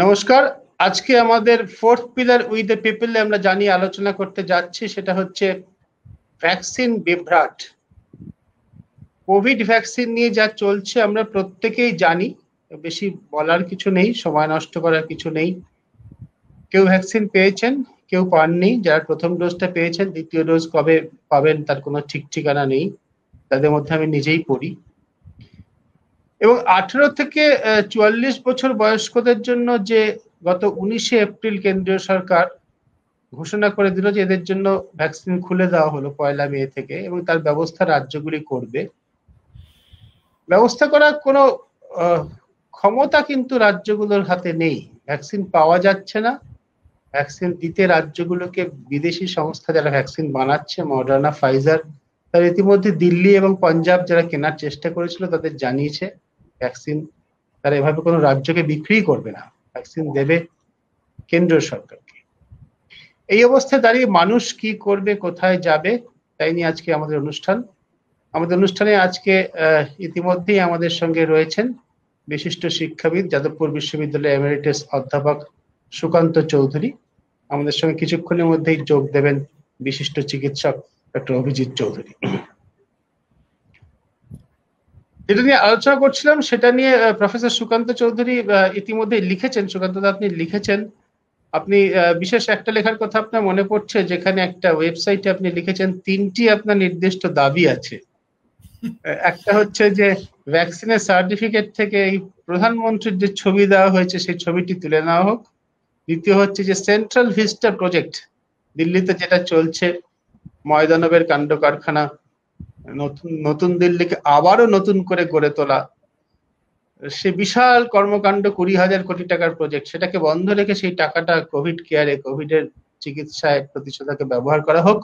নমস্কার। আজকে আমাদের fourth pillar with the people আমরা জানি আলোচনা করতে যাচ্ছি, সেটা হচ্ছে ভ্যাকসিন বিভ্রাট। কোভিড ভ্যাকসিন নিয়ে যা চলছে আমরা প্রত্যেকেই জানি, বেশি বলার কিছু নেই, সময় নষ্ট করার কিছু নেই। কেউ ভ্যাকসিন পেয়েছেন, কেউ পাননি। যারা প্রথম ডোজটা পেয়েছেন, দ্বিতীয় ডোজ কবে পাবেন তার কোনো ঠিক ঠিকানা নেই। তাদের মধ্যে আমি নিজেই পড়ি। এবং 18 থেকে 44 বছর বয়স্কদের জন্য যে গত 19শে এপ্রিল কেন্দ্রীয় সরকার ঘোষণা করে দিল যে এদের জন্য ভ্যাকসিন খুলে দেওয়া হলো 1 মে থেকে, এবং তার ব্যবস্থা রাজ্যগুলি করবে। ব্যবস্থা করার কোনো ক্ষমতা কিন্তু রাজ্যগুলোর হাতে নেই। ভ্যাকসিন পাওয়া যাচ্ছে না। ভ্যাকসিন দিতে রাজ্যগুলোকে বিদেশি সংস্থা যারা ভ্যাকসিন বানাচ্ছে, মডার্না, ফাইজার, তারা ইতিমধ্যে দিল্লি এবং পাঞ্জাব যারা কেনার চেষ্টা করেছিল তাদের জানিয়েছে ভ্যাকসিন তারা এভাবে কোনো রাজ্যকে বিক্রি করবে না, ভ্যাকসিন দেবে কেন্দ্রীয় সরকারকে। এই অবস্থায় দাঁড়িয়ে মানুষ কি করবে, কোথায় যাবে, তাই নিয়ে আজকে আমাদের অনুষ্ঠান। আমাদের অনুষ্ঠানে আজকে ইতিমধ্যেই আমাদের সঙ্গে রয়েছেন বিশিষ্ট শিক্ষাবিদ, যাদবপুর বিশ্ববিদ্যালয়ের এমেরিটাস অধ্যাপক সুকান্ত চৌধুরী। আমাদের সঙ্গে কিছুক্ষণের মধ্যেই যোগ দেবেন বিশিষ্ট চিকিৎসক ডক্টর অভিজিৎ চৌধুরী। যেটা নিয়ে আলোচনা করছিলাম সেটা নিয়ে প্রফেসর সুকান্ত চৌধুরী ইতিমধ্যে লিখেছেন। সুকান্ত দা, আপনি লিখেছেন, আপনি বিশেষ একটা লেখার কথা আপনার মনে পড়ছে, যেখানে একটা ওয়েবসাইটে আপনি লিখেছেন 3টি আপনার নির্দিষ্ট দাবি আছে। একটা হচ্ছে যে ভ্যাকসিনের সার্টিফিকেট থেকে এই প্রধানমন্ত্রীর যে ছবি দেওয়া হয়েছে সেই ছবিটি তুলে নেওয়া হোক। দ্বিতীয় হচ্ছে যে সেন্ট্রাল ভিস্টা প্রজেক্ট দিল্লিতে যেটা চলছে, ময়দানবের কাণ্ড কারখানা, নতুন দিল্লিকে আবারও নতুন করে গড়ে তোলা, সে বিশাল কর্মকাণ্ড 20,000 কোটি টাকার প্রজেক্ট, সেটাকে বন্ধ রেখে সেই টাকাটা কোভিড কেয়ারে, কোভিডের চিকিৎসায় প্রতিষেধকে ব্যবহার করা হোক।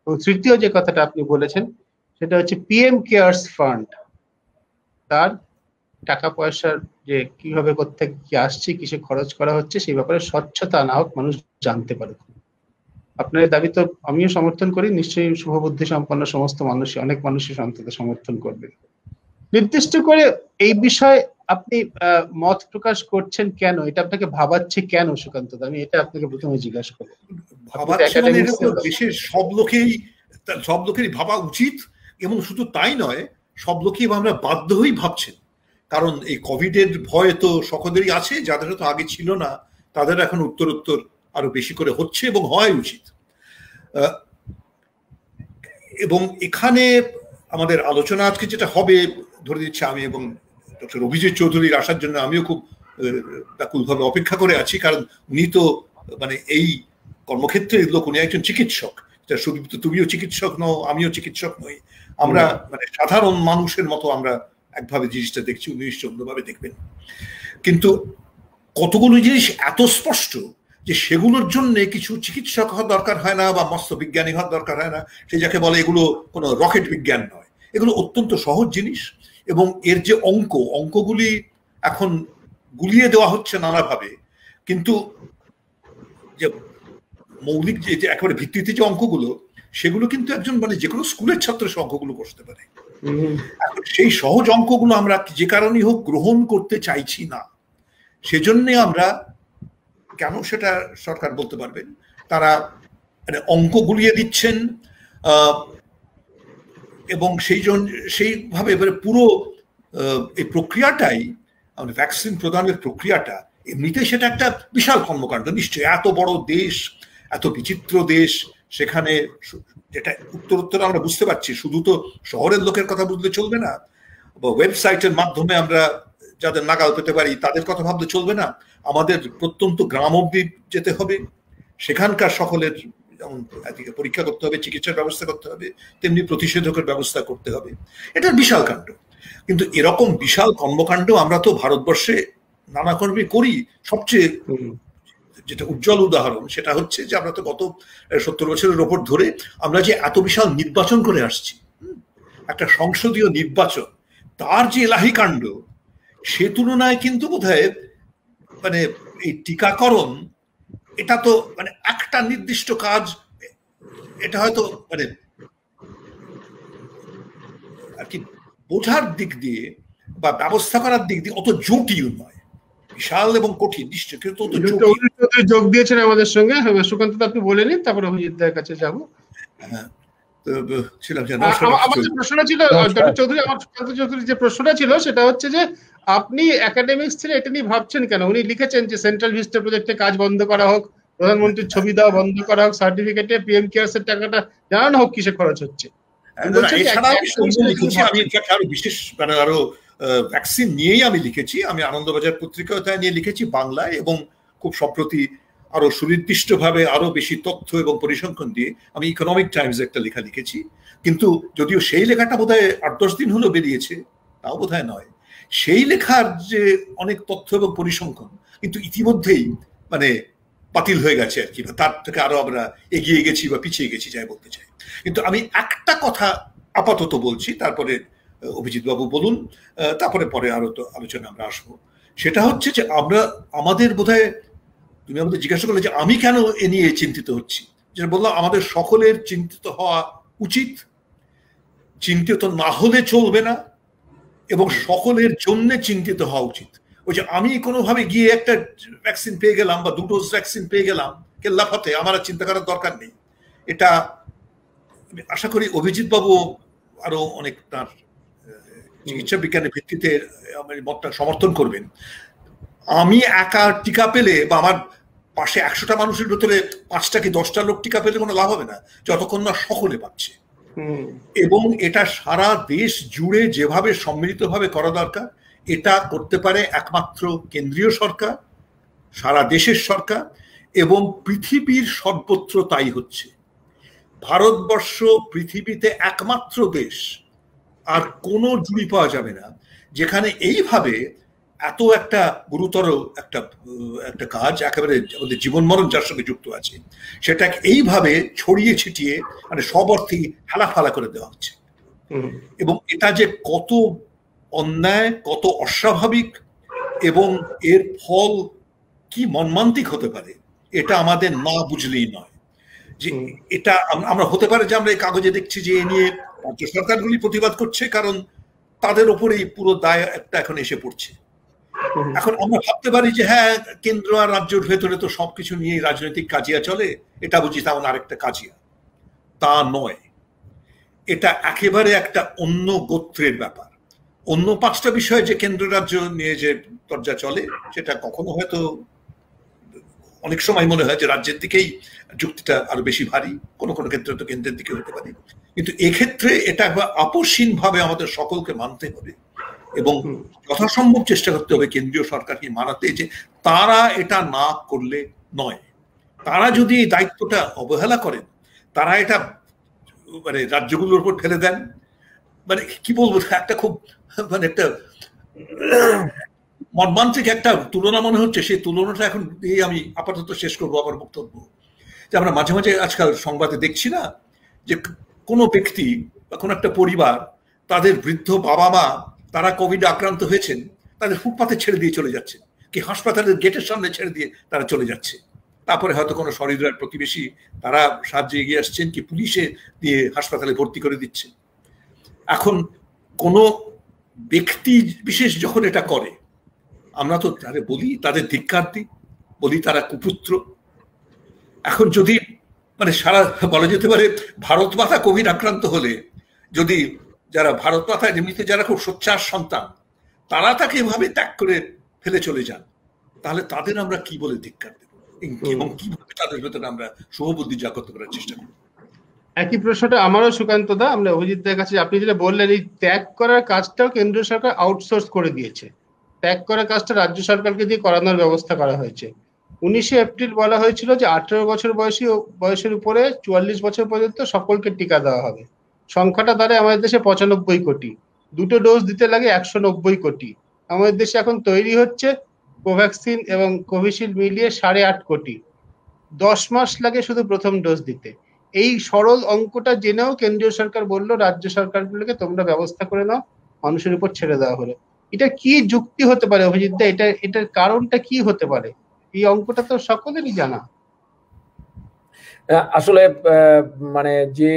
এবং তৃতীয় যে কথাটা আপনি বলেছেন সেটা হচ্ছে পিএম কেয়ার্স ফান্ড, তার টাকা পয়সার যে কিভাবে কোত্থেকে কি আসছে, কিসে খরচ করা হচ্ছে, সেই ব্যাপারে স্বচ্ছতা আনা হোক, মানুষ জানতে পারুক। আপনার এই দাবি তো আমিও সমর্থন করি, নিশ্চয়ই শুভবুদ্ধি সম্পন্ন সমস্ত মানুষই, অনেক মানুষই অন্তত সমর্থন করবে। নির্দিষ্ট করে এই বিষয়ে আপনি মত প্রকাশ করছেন কেন? এটা আপনাকে ভাবাচ্ছে কেন সুকান্ত? আমি এটা আপনাকে প্রথমে জিজ্ঞাসা করব। দেশের সব লোকেরই ভাবা উচিত, এবং শুধু তাই নয়, সব লোকই আমরা বাধ্য হয়েই ভাবছেন। কারণ এই কোভিডের ভয় তো সকলেরই আছে, যাদের তো আগে ছিল না তাদের এখন উত্তরোত্তর আরো বেশি করে হচ্ছে এবং হয় উচিত। এবং এখানে আমাদের আলোচনা আজকে যেটা হবে, ধরে দিচ্ছে আমি এবং ডক্টর অভিজিৎ চৌধুরীর আসার জন্য আমিও খুব ব্যাকুলভাবে অপেক্ষা করে আছি, কারণ উনি তো মানে এই কর্মক্ষেত্রের লোক, উনি একজন চিকিৎসক। শুধু তুমিও চিকিৎসক নও, আমিও চিকিৎসক নই, আমরা মানে সাধারণ মানুষের মতো আমরা একভাবে জিনিসটা দেখছি, উনি নিশ্চয় অন্যভাবে দেখবেন। কিন্তু কতগুলো জিনিস এত স্পষ্ট যে সেগুলোর জন্য কিছু চিকিৎসক হওয়ার দরকার হয় না, বা মস্ত বিজ্ঞানী হওয়ার দরকার হয় না। সে যাকে বলে এগুলো কোনো রকেট বিজ্ঞান নয়, এগুলো অত্যন্ত সহজ জিনিস। এবং এর যে অঙ্কগুলি এখন গুলিয়ে দেওয়া হচ্ছে নানাভাবে, কিন্তু যে মৌলিক যে একেবারে ভিত্তিতে যে অঙ্কগুলো, সেগুলো কিন্তু একজন মানে যে কোনো স্কুলের ছাত্র সে অঙ্কগুলো করতে পারে। এখন সেই সহজ অঙ্কগুলো আমরা যে কারণেই হোক গ্রহণ করতে চাইছি না। সেজন্যে আমরা, কেন সেটা সরকার বলতে পারবেন, তারা মানে অঙ্ক গুলিয়ে দিচ্ছেন, এবং সেইভাবে এবারে পুরো এই প্রক্রিয়াটাই, মানে ভ্যাকসিন প্রদানের প্রক্রিয়াটা এমনিতে সেটা একটা বিশাল কর্মকাণ্ড। নিশ্চয়ই এত বড় দেশ, এত বিচিত্র দেশ, সেখানে যেটা উত্তরোত্তর আমরা বুঝতে পারছি, শুধু তো শহরের লোকের কথা বুঝলে চলবে না, বা ওয়েবসাইটের মাধ্যমে আমরা যাদের নাগাল পেতে পারি তাদের কথা ভাবলে চলবে না। আমাদের প্রত্যন্ত গ্রাম অবধি যেতে হবে, সেখানকার সকলের যেমন এদিকে পরীক্ষা করতে হবে, চিকিৎসার ব্যবস্থা করতে হবে, তেমনি প্রতিষেধকের ব্যবস্থা করতে হবে। এটা বিশাল কাণ্ড। কিন্তু এরকম বিশাল কর্মকাণ্ড আমরা তো ভারতবর্ষে নানা কর্মে করি। সবচেয়ে যেটা উজ্জ্বল উদাহরণ সেটা হচ্ছে যে আমরা তো গত 70 বছরের ওপর ধরে আমরা যে এত বিশাল নির্বাচন করে আসছি, একটা সংসদীয় নির্বাচন, তার যে এলাহি কাণ্ড, সে তুলনায় কিন্তু বোধহয় মানে এই টিকাকরণ, এটা তো মানে একটা নির্দিষ্ট কাজ, এটা হয়তো মানে আর কি বোঝার দিক দিয়ে বা ব্যবস্থা করার দিক দিয়ে অত জটিল নয়। বিশাল এবং কঠিন নিশ্চয়, কিন্তু যোগ দিয়েছেন আমাদের সঙ্গে। সুকান্ত দা আপনি বলে নিন, তারপরে অভিজিৎ দার কাছে যাবো। আমার যে প্রশ্নটা ছিল চৌধুরী, আমার সুকান্ত চৌধুরীর যে প্রশ্নটা ছিল সেটা হচ্ছে যে আপনি একাডেমিক্স থেকে এটা নিয়ে ভাবছেন কেন? উনি লিখেছেন যে সেন্ট্রাল ভিস্টা প্রজেক্টে কাজ বন্ধ করা হোক, প্রধানমন্ত্রীর ছবি দেওয়া বন্ধ করা হোক, সার্টিফিকেটে পিএম কেয়ারস এর টাকাটা জানানো হোক কিসে খরচ হচ্ছে। আমি আরো বিশেষ মানে আরো ভ্যাকসিন নিয়েই আমি লিখেছি, আমি আনন্দবাজার পত্রিকায় তাই নিয়ে লিখেছি বাংলায়, এবং খুব সম্প্রতি আরো সুনির্দিষ্টভাবে আরো বেশি তথ্য এবং পরিসংখ্যান দিয়ে আমি ইকোনমিক টাইমস একটা লেখা লিখেছি। কিন্তু যদিও সেই লেখাটা বোধহয় 8-10 দিন হলো বেরিয়েছে, তাও বোধহয় নয়। সেই লেখার যে অনেক তথ্য এবং পরিসংখ্যান কিন্তু ইতিমধ্যেই মানে বাতিল হয়ে গেছে আর কি, তার থেকে আরো আমরা এগিয়ে গেছি বা পিছিয়ে গেছি যাই বলতে চাই। কিন্তু আমি একটা কথা আপাতত বলছি, তারপরে অভিজিৎ বাবু বলুন, তারপরে পরে আরো তো আলোচনা আমরা আসবো। সেটা হচ্ছে যে আমাদের বোধহয়, তুমি আমাদের জিজ্ঞাসা করলে যে আমি কেন এ নিয়ে চিন্তিত হচ্ছি, যেটা বললাম আমাদের সকলের চিন্তিত হওয়া উচিত, চিন্তিত না হলে চলবে না, এবং সকলের জন্য চিন্তিত হওয়া উচিত। ওই যে আমি কোনোভাবে গিয়ে একটা ভ্যাকসিন পেয়ে গেলাম বা 2 ডোজ ভ্যাকসিন পেয়ে গেলাম কেল্লাফাতে, আমার আর চিন্তা করার দরকার নেই। এটা আশা করি অভিজিৎ বাবু আরো অনেক তার চিকিৎসা বিজ্ঞানের ভিত্তিতে আমার মতটা সমর্থন করবেন। আমি একা টিকা পেলে বা আমার পাশে 100টা মানুষের ভেতরে 5টা কি 10টা লোক টিকা পেলে কোনো লাভ হবে না, যতক্ষণ না সকলে পাচ্ছে। এবং এটা সারা দেশ জুড়ে যেভাবে সম্মিলিতভাবে করা দরকার, এটা করতে পারে একমাত্র কেন্দ্রীয় সরকার, সারা দেশের সরকার, এবং পৃথিবীর সর্বত্র তাই হচ্ছে। ভারতবর্ষ পৃথিবীতে একমাত্র দেশ, আর কোনো জুড়ি পাওয়া যাবে না যেখানে এইভাবে এত একটা গুরুতর একটা কাজ, একেবারে আমাদের জীবন মরণ যার সঙ্গে যুক্ত আছে, সেটা এইভাবে ছড়িয়ে ছিটিয়ে মানে সব অর্থেই হেলাফালা করে দেওয়া হচ্ছে। এবং এটা যে কত অন্যায়, কত অস্বাভাবিক, এবং এর ফল কি মর্মান্তিক হতে পারে, এটা আমাদের না বুঝলেই নয়। যে এটা আমরা হতে পারে যে আমরা এই কাগজে দেখছি যে এ নিয়ে রাজ্য সরকারগুলি প্রতিবাদ করছে, কারণ তাদের ওপরেই পুরো দায় একটা এখন এসে পড়ছে। এখন আমরা ভাবতে পারি যে হ্যাঁ, কেন্দ্র আর রাজ্যের ভেতরে তো সবকিছু নিয়ে রাজনৈতিক কাজিয়া চলে, এটা বুঝি তেমন আরেকটা কাজিয়া। তা নয়, এটা একেবারে একটা অন্য গোত্রের ব্যাপার। অন্য 5টা বিষয় যে কেন্দ্র রাজ্য নিয়ে যে চর্চা চলে, সেটা কখনো হয়তো অনেক সময় মনে হয় যে রাজ্যের দিকেই যুক্তিটা আরো বেশি ভারী, কোনো কোনো ক্ষেত্রে তো কেন্দ্রের দিকে হতে পারে। কিন্তু এক্ষেত্রে এটা আপসহীন ভাবে আমাদের সকলকে মানতে হবে, এবং যথাসম্ভব চেষ্টা করতে হবে কেন্দ্রীয় সরকারকে মানাতে, যে তারা এটা না করলে নয়। তারা যদি এই দায়িত্বটা অবহেলা করেন, তারা এটা মানে রাজ্যগুলোর উপর ফেলে দেন, মানে কি বলবো, একটা খুব মানে একটা মর্মান্তিক একটা তুলনা মনে হচ্ছে। সেই তুলনাটা এখন দিয়ে আমি আপাতত শেষ করবো আমার বক্তব্য। যে আমরা মাঝে মাঝে আজকাল সংবাদে দেখছি না, যে কোনো ব্যক্তি বা কোনো একটা পরিবার, তাদের বৃদ্ধ বাবা মা তারা কোভিড আক্রান্ত হয়েছেন, তাদের ফুটপাতে ছেড়ে দিয়ে চলে যাচ্ছে, কি হাসপাতালের গেটের সামনে ছেড়ে দিয়ে তারা চলে যাচ্ছে। তারপরে হয়তো কোনো সহৃদয়ের প্রতিবেশী তারা সাহায্যে এগিয়ে আসছেন, কি পুলিশে দিয়ে হাসপাতালে ভর্তি করে দিচ্ছে। এখন কোনো ব্যক্তি বিশেষ যখন এটা করে, আমরা তো তাদের বলি তাদের ধিক্কার দিই, বলি তারা কুপুত্র। এখন যদি মানে সারা বলা যেতে পারে ভারত মাতা কোভিড আক্রান্ত হলে, যদি যারা ভারত মাতা এমনিতে যারা খুব সোচ্চার সন্তান, তারা তাকে এভাবে ত্যাগ করে ফেলে চলে যান, তাহলে তাদের আমরা কি বলে ধিক্কার দেব, এবং কিভাবে তাদের ভেতরে আমরা শুভবুদ্ধি জাগ্রত করার চেষ্টা করব। একই প্রশ্নটা আমারও সুকান্ত দা, আমরা অভিজিৎ দার কাছে। আপনি যেটা বললেন, এই ত্যাগ করার কাজটাও কেন্দ্রীয় সরকার আউটসোর্স করে দিয়েছে, ত্যাগ করার কাজটা রাজ্য সরকারকে দিয়ে করানোর ব্যবস্থা করা হয়েছে। 19শে এপ্রিল বলা হয়েছিল যে 18 বছর বয়সের উপরে 44 বছর পর্যন্ত সকলকে টিকা দেওয়া হবে। সংখ্যাটা দাঁড়ায় আমাদের দেশে 95 কোটি, 2টো ডোজ দিতে লাগে 190 কোটি। আমাদের দেশে এখন তৈরি হচ্ছে কোভ্যাক্সিন এবং কোভিশিল্ড মিলিয়ে 8.5 কোটি। 10 মাস লাগে শুধু প্রথম ডোজ দিতে। এই সরল অঙ্কটা জেনেও কেন্দ্রীয় সরকার বললো রাজ্য সরকারগুলোকে তোমরা ব্যবস্থা করে নাও, মানুষের উপর ছেড়ে দেওয়া হলো। এটা কি যুক্তি হতে পারে অভিজিৎ দা? এটার কারণটা কি হতে পারে? এই অঙ্কটা তো সকলেরই জানা। আসলে মানে যে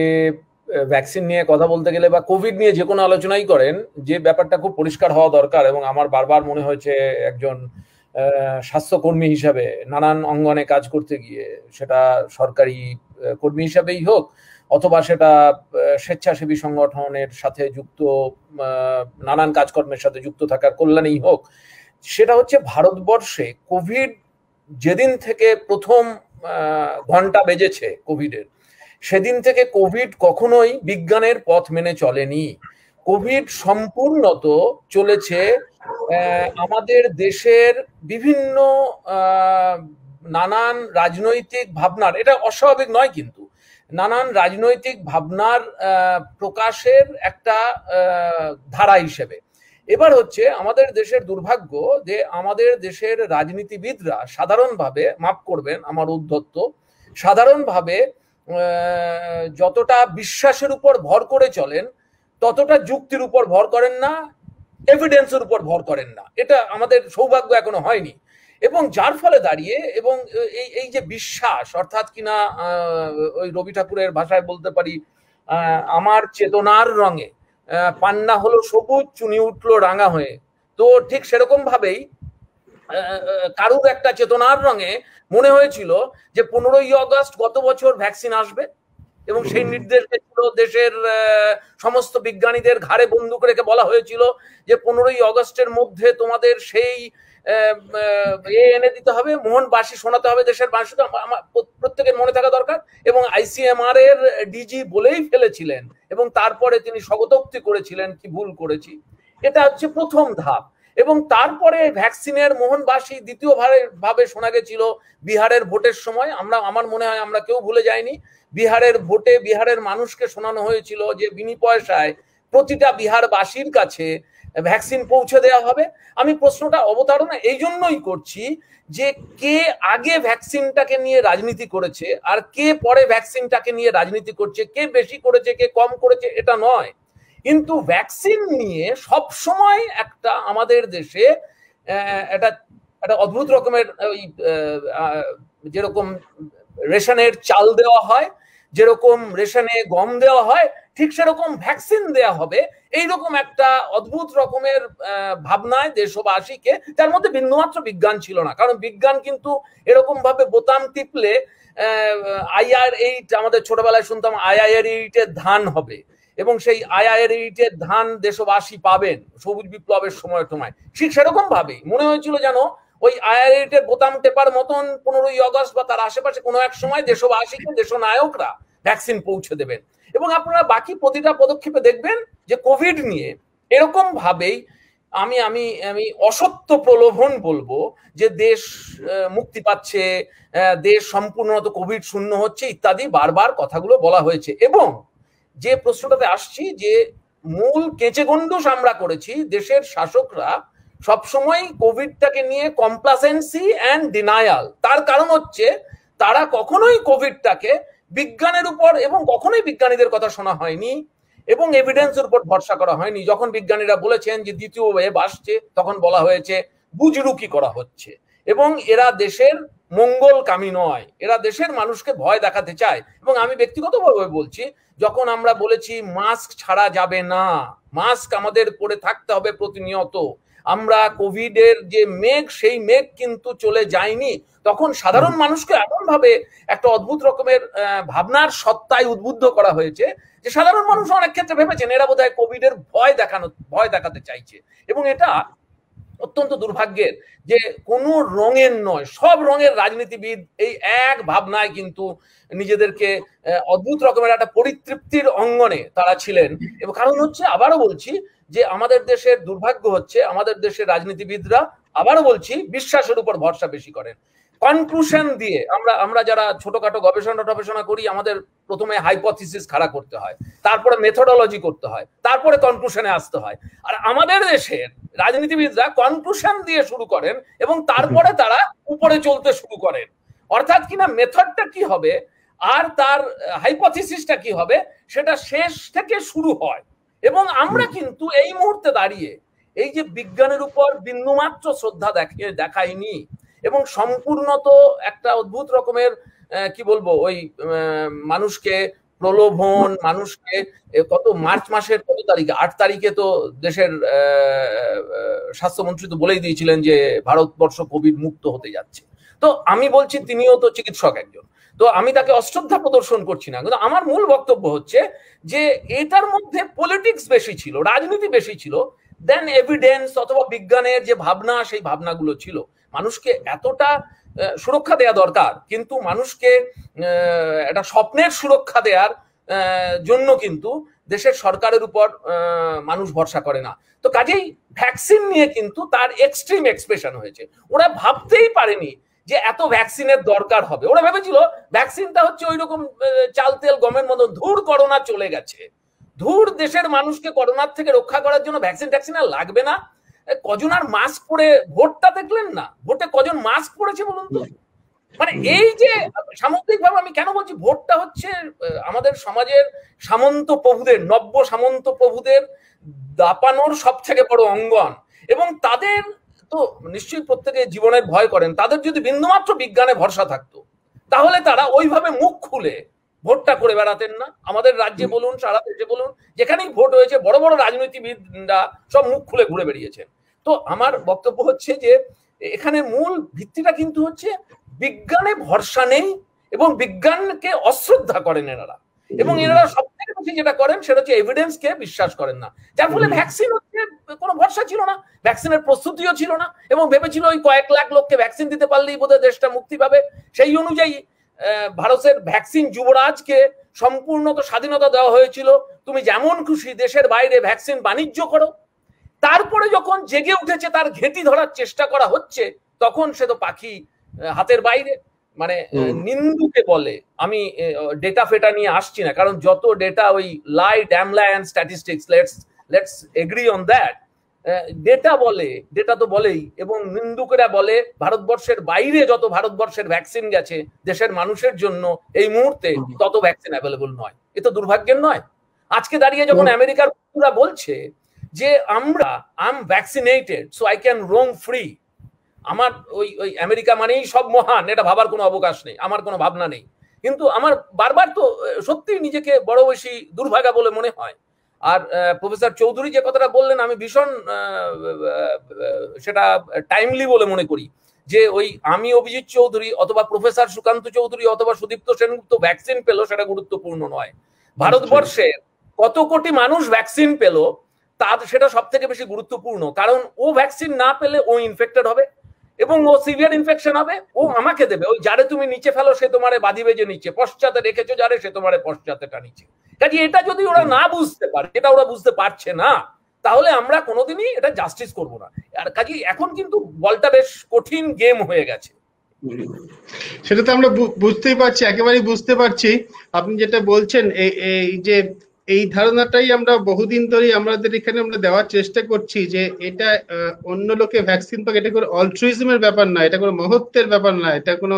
ভ্যাকসিন নিয়ে কথা বলতে গেলে বা কোভিড নিয়ে যে কোনো আলোচনাই করেন, যে ব্যাপারটা খুব পরিষ্কার হওয়া দরকার, এবং আমার বারবার মনে হয়েছে একজন স্বাস্থ্যকর্মী হিসাবে নানান অঙ্গনে কাজ করতে গিয়ে, সেটা সরকারি কর্মী হিসাবেই হোক অথবা সেটা স্বেচ্ছাসেবী সংগঠনের সাথে যুক্ত নানান কাজকর্মের সাথে যুক্ত থাকার কল্যাণেই হোক, সেটা হচ্ছে ভারতবর্ষে কোভিড যেদিন থেকে প্রথম ঘন্টা বেজেছে কোভিডের, সেদিন থেকে কোভিড কখনোই বিজ্ঞানের পথ মেনে চলেনি। কোভিড সম্পূর্ণত চলেছে আমাদের দেশের বিভিন্ন নানান রাজনৈতিক ভাবনার, এটা অস্বাভাবিক নয় কিন্তু, নানান রাজনৈতিক ভাবনার প্রকাশের একটা ধারা হিসেবে। এবার হচ্ছে আমাদের দেশের দুর্ভাগ্য যে আমাদের দেশের রাজনীতিবিদরা সাধারণভাবে, মাফ করবেন আমার উদ্ধত্ত, সাধারণভাবে যতটা বিশ্বাসের উপর ভর করে চলেন ততটা যুক্তির উপর ভর করেন না, এভিডেন্সের উপর ভর করেন না। এটা আমাদের সৌভাগ্য এখনো হয়নি। এবং যার ফলে দাঁড়িয়ে, এবং এই যে বিশ্বাস, অর্থাৎ কিনা ওই রবি ঠাকুরের ভাষায় বলতে পারি, আমার চেতনার রঙে পান্না হলো সবুজ, চুনি উঠলো রাঙা হয়ে, তো ঠিক সেরকম ভাবেই কারুর একটা চেতনার রঙে মনে হয়েছিল যে 15ই আগস্ট গত বছর ভ্যাকসিন আসবে, এবং সেই নির্দেশ ছিল দেশের সমস্ত বিজ্ঞানীদের ঘাড়ে বন্দুক রেখে বলা হয়েছিল যে 15ই আগস্টের মধ্যে তোমাদের সেই এনে দিতে হবে, মোহনবাসী শোনাতে হবে দেশের মানুষকে, প্রত্যেকের মনে থাকা দরকার। এবং ICMR এর ডিজি বলেই ফেলেছিলেন, এবং তারপরে তিনি স্বগতোক্তি করেছিলেন কি ভুল করেছি। এটা হচ্ছে প্রথম ধাপ। এবং তারপরে ভ্যাকসিনের মোহনবাসী দ্বিতীয় ভাবে শোনা গেছিল বিহারের ভোটের সময়। আমার মনে হয় আমরা কেউ ভুলে যাইনি, বিহারের ভোটে বিহারের মানুষকে শোনানো হয়েছিল যে বিনি পয়সায় প্রতিটা বিহারবাসীর কাছে ভ্যাকসিন পৌঁছে দেওয়া হবে। আমি প্রশ্নটা অবতারণা এই জন্যই করছি যে কে আগে ভ্যাকসিনটাকে নিয়ে রাজনীতি করেছে আর কে পরে ভ্যাকসিনটাকে নিয়ে রাজনীতি করছে, কে বেশি করেছে কে কম করেছে এটা নয়, কিন্তু ভ্যাকসিন নিয়ে সব সময় একটা আমাদের দেশে একটা অদ্ভুত রকমের ওই যেরকম রেশনের চাল দেওয়া হয়, যেরকম রেশনে গম দেওয়া হয়, ঠিক সেরকম ভ্যাকসিন দেওয়া হবে, এইরকম একটা অদ্ভুত রকমের ভাবনায় দেশবাসীকে, তার মধ্যে বিন্দুমাত্র বিজ্ঞান ছিল না। কারণ বিজ্ঞান কিন্তু এরকম ভাবে বোতাম টিপলে IR8, আমাদের ছোটবেলায় শুনতাম IR8 এর ধান হবে, এবং সেই IR8 এর ধান দেশবাসী পাবেন সবুজ বিপ্লবের সময় টময়, ঠিক সেরকম ভাবেই মনে হয়েছিল যেন ওই IR8 এর বোতাম টেপার মতন 15ই আগস্ট বা তার আশেপাশে কোনো এক সময় দেশবাসীকে দেশনায়করা ভ্যাকসিন পৌঁছে দেবেন। এবং আপনারা বাকি প্রতিটা পদক্ষেপে দেখবেন যে কোভিড নিয়ে এরকম ভাবেই আমি আমি আমি অসত্য প্রলোভন বলবো যে দেশ মুক্তি পাচ্ছে, দেশ সম্পূর্ণত কোভিড শূন্য হচ্ছে ইত্যাদি বারবার কথাগুলো বলা হয়েছে। এবং যে প্রশ্নটাতে আসছি, যে মূল কেঁচে গন্ডুস আমরা করেছি দেশের শাসকরা সবসময় কোভিডটাকে নিয়ে কমপ্লাসেন্সি অ্যান্ড ডিনায়াল। তার কারণ হচ্ছে তারা কখনোই কোভিডটাকে বিজ্ঞানের উপর, এবং কখনোই বিজ্ঞানীদের কথা শোনা হয়নি এবং এভিডেন্সের উপর ভরসা করা হয়নি। যখন বিজ্ঞানীরা বলেছেন যে দ্বিতীয় ওয়েভ আসছে, তখন বলা হয়েছে বুজরুকি করা হচ্ছে, এবং এরা দেশের মঙ্গলকামী নয়, এরা দেশের মানুষকে ভয় দেখাতে চায়। এবং আমি ব্যক্তিগতভাবে বলছি, যখন আমরা বলেছি মাস্ক ছাড়া যাবে না, মাস্ক আমাদের পরে থাকতে হবে প্রতিনিয়ত, আমরা কোভিডের যে মেঘ, সেই মেঘ কিন্তু চলে যায়নি, তখন সাধারণ মানুষকে এমন ভাবে একটা অদ্ভুত রকমের ভাবনার সত্তায় উদ্বুদ্ধ করা হয়েছে যে সাধারণ মানুষ অনেক ক্ষেত্রে ভেবেছেন এরা বোধহয় কোভিডের ভয় দেখাতে চাইছে। এবং এটা অত্যন্ত দুর্ভাগ্যের যে কোনো রঙের নয়, সব রঙের রাজনীতিবিদ এই এক ভাবনায় কিন্তু নিজেদেরকে অদ্ভুত রকমের একটা পরিতৃপ্তির অঙ্গনে তারা ছিলেন। এবং কারণ হচ্ছে, আবারও বলছি, যে আমাদের দেশের দুর্ভাগ্য হচ্ছে আমাদের দেশের রাজনীতিবিদরা, আবারও বলছি, বিশ্বাসের উপর ভরসা বেশি করেন। কনক্লুশন দিয়ে আমরা যারা ছোটখাটো গবেষণা করি, আমাদের প্রথমে হাইপোথিসিস খাড়া করতে হয়, তারপরে মেথোডোলজি করতে হয়, তারপরে কনক্লুশনে আসতে হয়। আর আমাদের দেশের রাজনীতিবিদরা কনক্লুশন দিয়ে শুরু করেন এবং তারপরে তারা উপরে চলতে শুরু করেন। অর্থাৎ কিনা মেথডটা কি হবে আর তার হাইপোথিসিসটা কি হবে সেটা শেষ থেকে শুরু হয়। এবং আমরা কিন্তু এই মুহূর্তে দাঁড়িয়ে এই যে বিজ্ঞানের উপর বিন্দুমাত্র শ্রদ্ধা দেখাইনি, এবং সম্পূর্ণত একটা অদ্ভুত রকমের কি বলবো, ওই মানুষকে প্রলোভন, মানুষকে কত মার্চ মাসের কত তারিখে, 8 তারিখে তো দেশের স্বাস্থ্যমন্ত্রী তো বলেই দিয়েছিলেন যে ভারতবর্ষ কোভিড মুক্ত হতে যাচ্ছে। তো আমি বলছি তিনিও তো চিকিৎসক একজন, তো আমি তাকে অশ্রদ্ধা প্রদর্শন করছি না, কিন্তু আমার মূল বক্তব্য হচ্ছে যে এটার মধ্যে পলিটিক্স বেশি ছিল, রাজনীতি বেশি ছিল দেন এভিডেন্স অথবা বিজ্ঞানের যে ভাবনা, সেই ভাবনাগুলো ছিল। মানুষকে এতটা সুরক্ষা দেয়া দরকার, কিন্তু মানুষকে একটা স্বপ্নের সুরক্ষা দেওয়ার জন্য কিন্তু দেশের সরকারের উপর মানুষ ভরসা করে না। তো কাজেই ভ্যাকসিন নিয়ে কিন্তু তার এক্সট্রিম এক্সপ্রেশন হয়েছে। ওরা ভাবতেই পারেনি যে এত ভ্যাকসিনের দরকার হবে। ওরা ভেবেছিল ভ্যাকসিনটা হচ্ছে ওই রকম চাল তেল গমের মতো, ধুর করোনা চলে গেছে, ধুর দেশের মানুষকে করোনার থেকে রক্ষা করার জন্য ভ্যাকসিন আর লাগবে না। কজন আর মাস্ক পরে, ভোটটা দেখলেন না, ভোটে কজন মাস্ক পরেছে বলুন তো? মানে এই যে সামগ্রিকভাবে আমি কেন বলছি, ভোটটা হচ্ছে আমাদের সমাজের সামন্ত প্রভুদের, নব্য সামন্ত প্রভুদের দাপানোর সব থেকে বড় অঙ্গন, এবং তাদের তো নিশ্চয়ই প্রত্যেকে জীবনের ভয় করেন। তাদের যদি বিন্দুমাত্র বিজ্ঞানে ভরসা থাকতো তাহলে তারা ওইভাবে মুখ খুলে ভোটটা করে বেড়াতেন না। আমাদের রাজ্যে বলুন, সারা দেশে বলুন, যেখানেই ভোট হয়েছে বড় বড় রাজনীতিবিদরা সব মুখ খুলে ঘুরে বেরিয়েছেন। তো আমার বক্তব্য হচ্ছে যে এখানে মূল ভিত্তিটা কিন্তু হচ্ছে বিজ্ঞানে ভরসা নেই এবং বিজ্ঞানকে অশ্রদ্ধা করেন এনারা, এবং এনারা সব থেকে বেশি যেটা করেন সেটা হচ্ছে এভিডেন্সকে বিশ্বাস করেন না, যার ফলে ভ্যাকসিন হচ্ছে কোনো ভরসা ছিল না, ভ্যাকসিনের প্রস্তুতিও ছিল না, এবং ভেবেছিল ওই কয়েক লাখ লোককে ভ্যাকসিন দিতে পারলেই বোধহয় দেশটা মুক্তি পাবে। সেই অনুযায়ী ভারতের ভ্যাকসিন যুবরাজকে সম্পূর্ণ তো স্বাধীনতা দেওয়া হয়েছিল, তুমি যেমন খুশি দেশের বাইরে ভ্যাকসিন বাণিজ্য করো। তারপরে যখন জেগে উঠেছে, তার ঘেঁটি ধরার চেষ্টা করা হচ্ছে, তখন সে তো পাখি হাতের বাইরে। মানে নিন্দুকে বলে, আমি ডেটা ফেটা নিয়ে আসছি না, কারণ যত ডেটা ওই lie damn and statistics, let's agree on that. Data বলে, ডেটা তো বলেই, এবং নিন্দুকেরা বলে ভারতবর্ষের বাইরে যত ভারতবর্ষের ভ্যাকসিন গেছে দেশের মানুষের জন্য এই মুহূর্তে তত ভ্যাকসিন অ্যাভেলেবল নয়। এ তো দুর্ভাগ্যের নয়? আজকে দাঁড়িয়ে যখন আমেরিকার বন্ধুরা বলছে যে আমরা I am vaccinated so I can Rome free, আমার ওই আমেরিকা মানেই সব মহান, এটা ভাবার কোনো অবকাশ নেই, আমার কোনো ভাবনা নেই, কিন্তু আমার বারবার তো সত্যি নিজেকে বড় বেশি দুর্ভাগা বলে মনে হয়। আর প্রফেসর চৌধুরী যে কথাটা বললেন আমি ভীষণ সেটা টাইমলি বলে মনে করি, যে ওই আমি অভিজিৎ চৌধুরী অথবা প্রফেসর সুকান্ত চৌধুরী অথবা সুদীপ্ত সেনগুপ্ত ভ্যাকসিন পেল সেটা গুরুত্বপূর্ণ নয়, ভারতবর্ষের কত কোটি মানুষ ভ্যাকসিন পেল তার সেটা সব থেকে বেশি গুরুত্বপূর্ণ। কারণ ও ভ্যাকসিন না পেলে ও ইনফেক্টেড হবে এবং ও সিভিয়ার ইনফেকশন হবে, ও আমাকে দেবে, ওই যারে তুমি নিচে ফেলো সে তোমারে বাঁধিবে যে নিচে, পশ্চাতে রেখেছো যারে সে তোমারে পশ্চাতে টানিছে। কাজে এটা যদি ওরা না বুঝতে পারে, এটা ওরা বুঝতে পারছে না, তাহলে আমরা কোনোদিনই এটা জাস্টিস করব না। আর কাজে এখন কিন্তু বলটা বেশ কঠিন গেম হয়ে গেছে। সেটা তো আমরা বুঝতেই পারছি, একেবারেই বুঝতে পারছি। আপনি যেটা বলছেন এই যে এই ধারণাটাই আমরা বহুদিন ধরে আমাদের এখানে আমরা দেওয়ার চেষ্টা করছি যে এটা অন্য লোকে ভ্যাকসিন পাক, এটা কোনো অল্ট্রুইজমের ব্যাপার না, এটা কোনো মহত্বের ব্যাপার না, এটা কোনো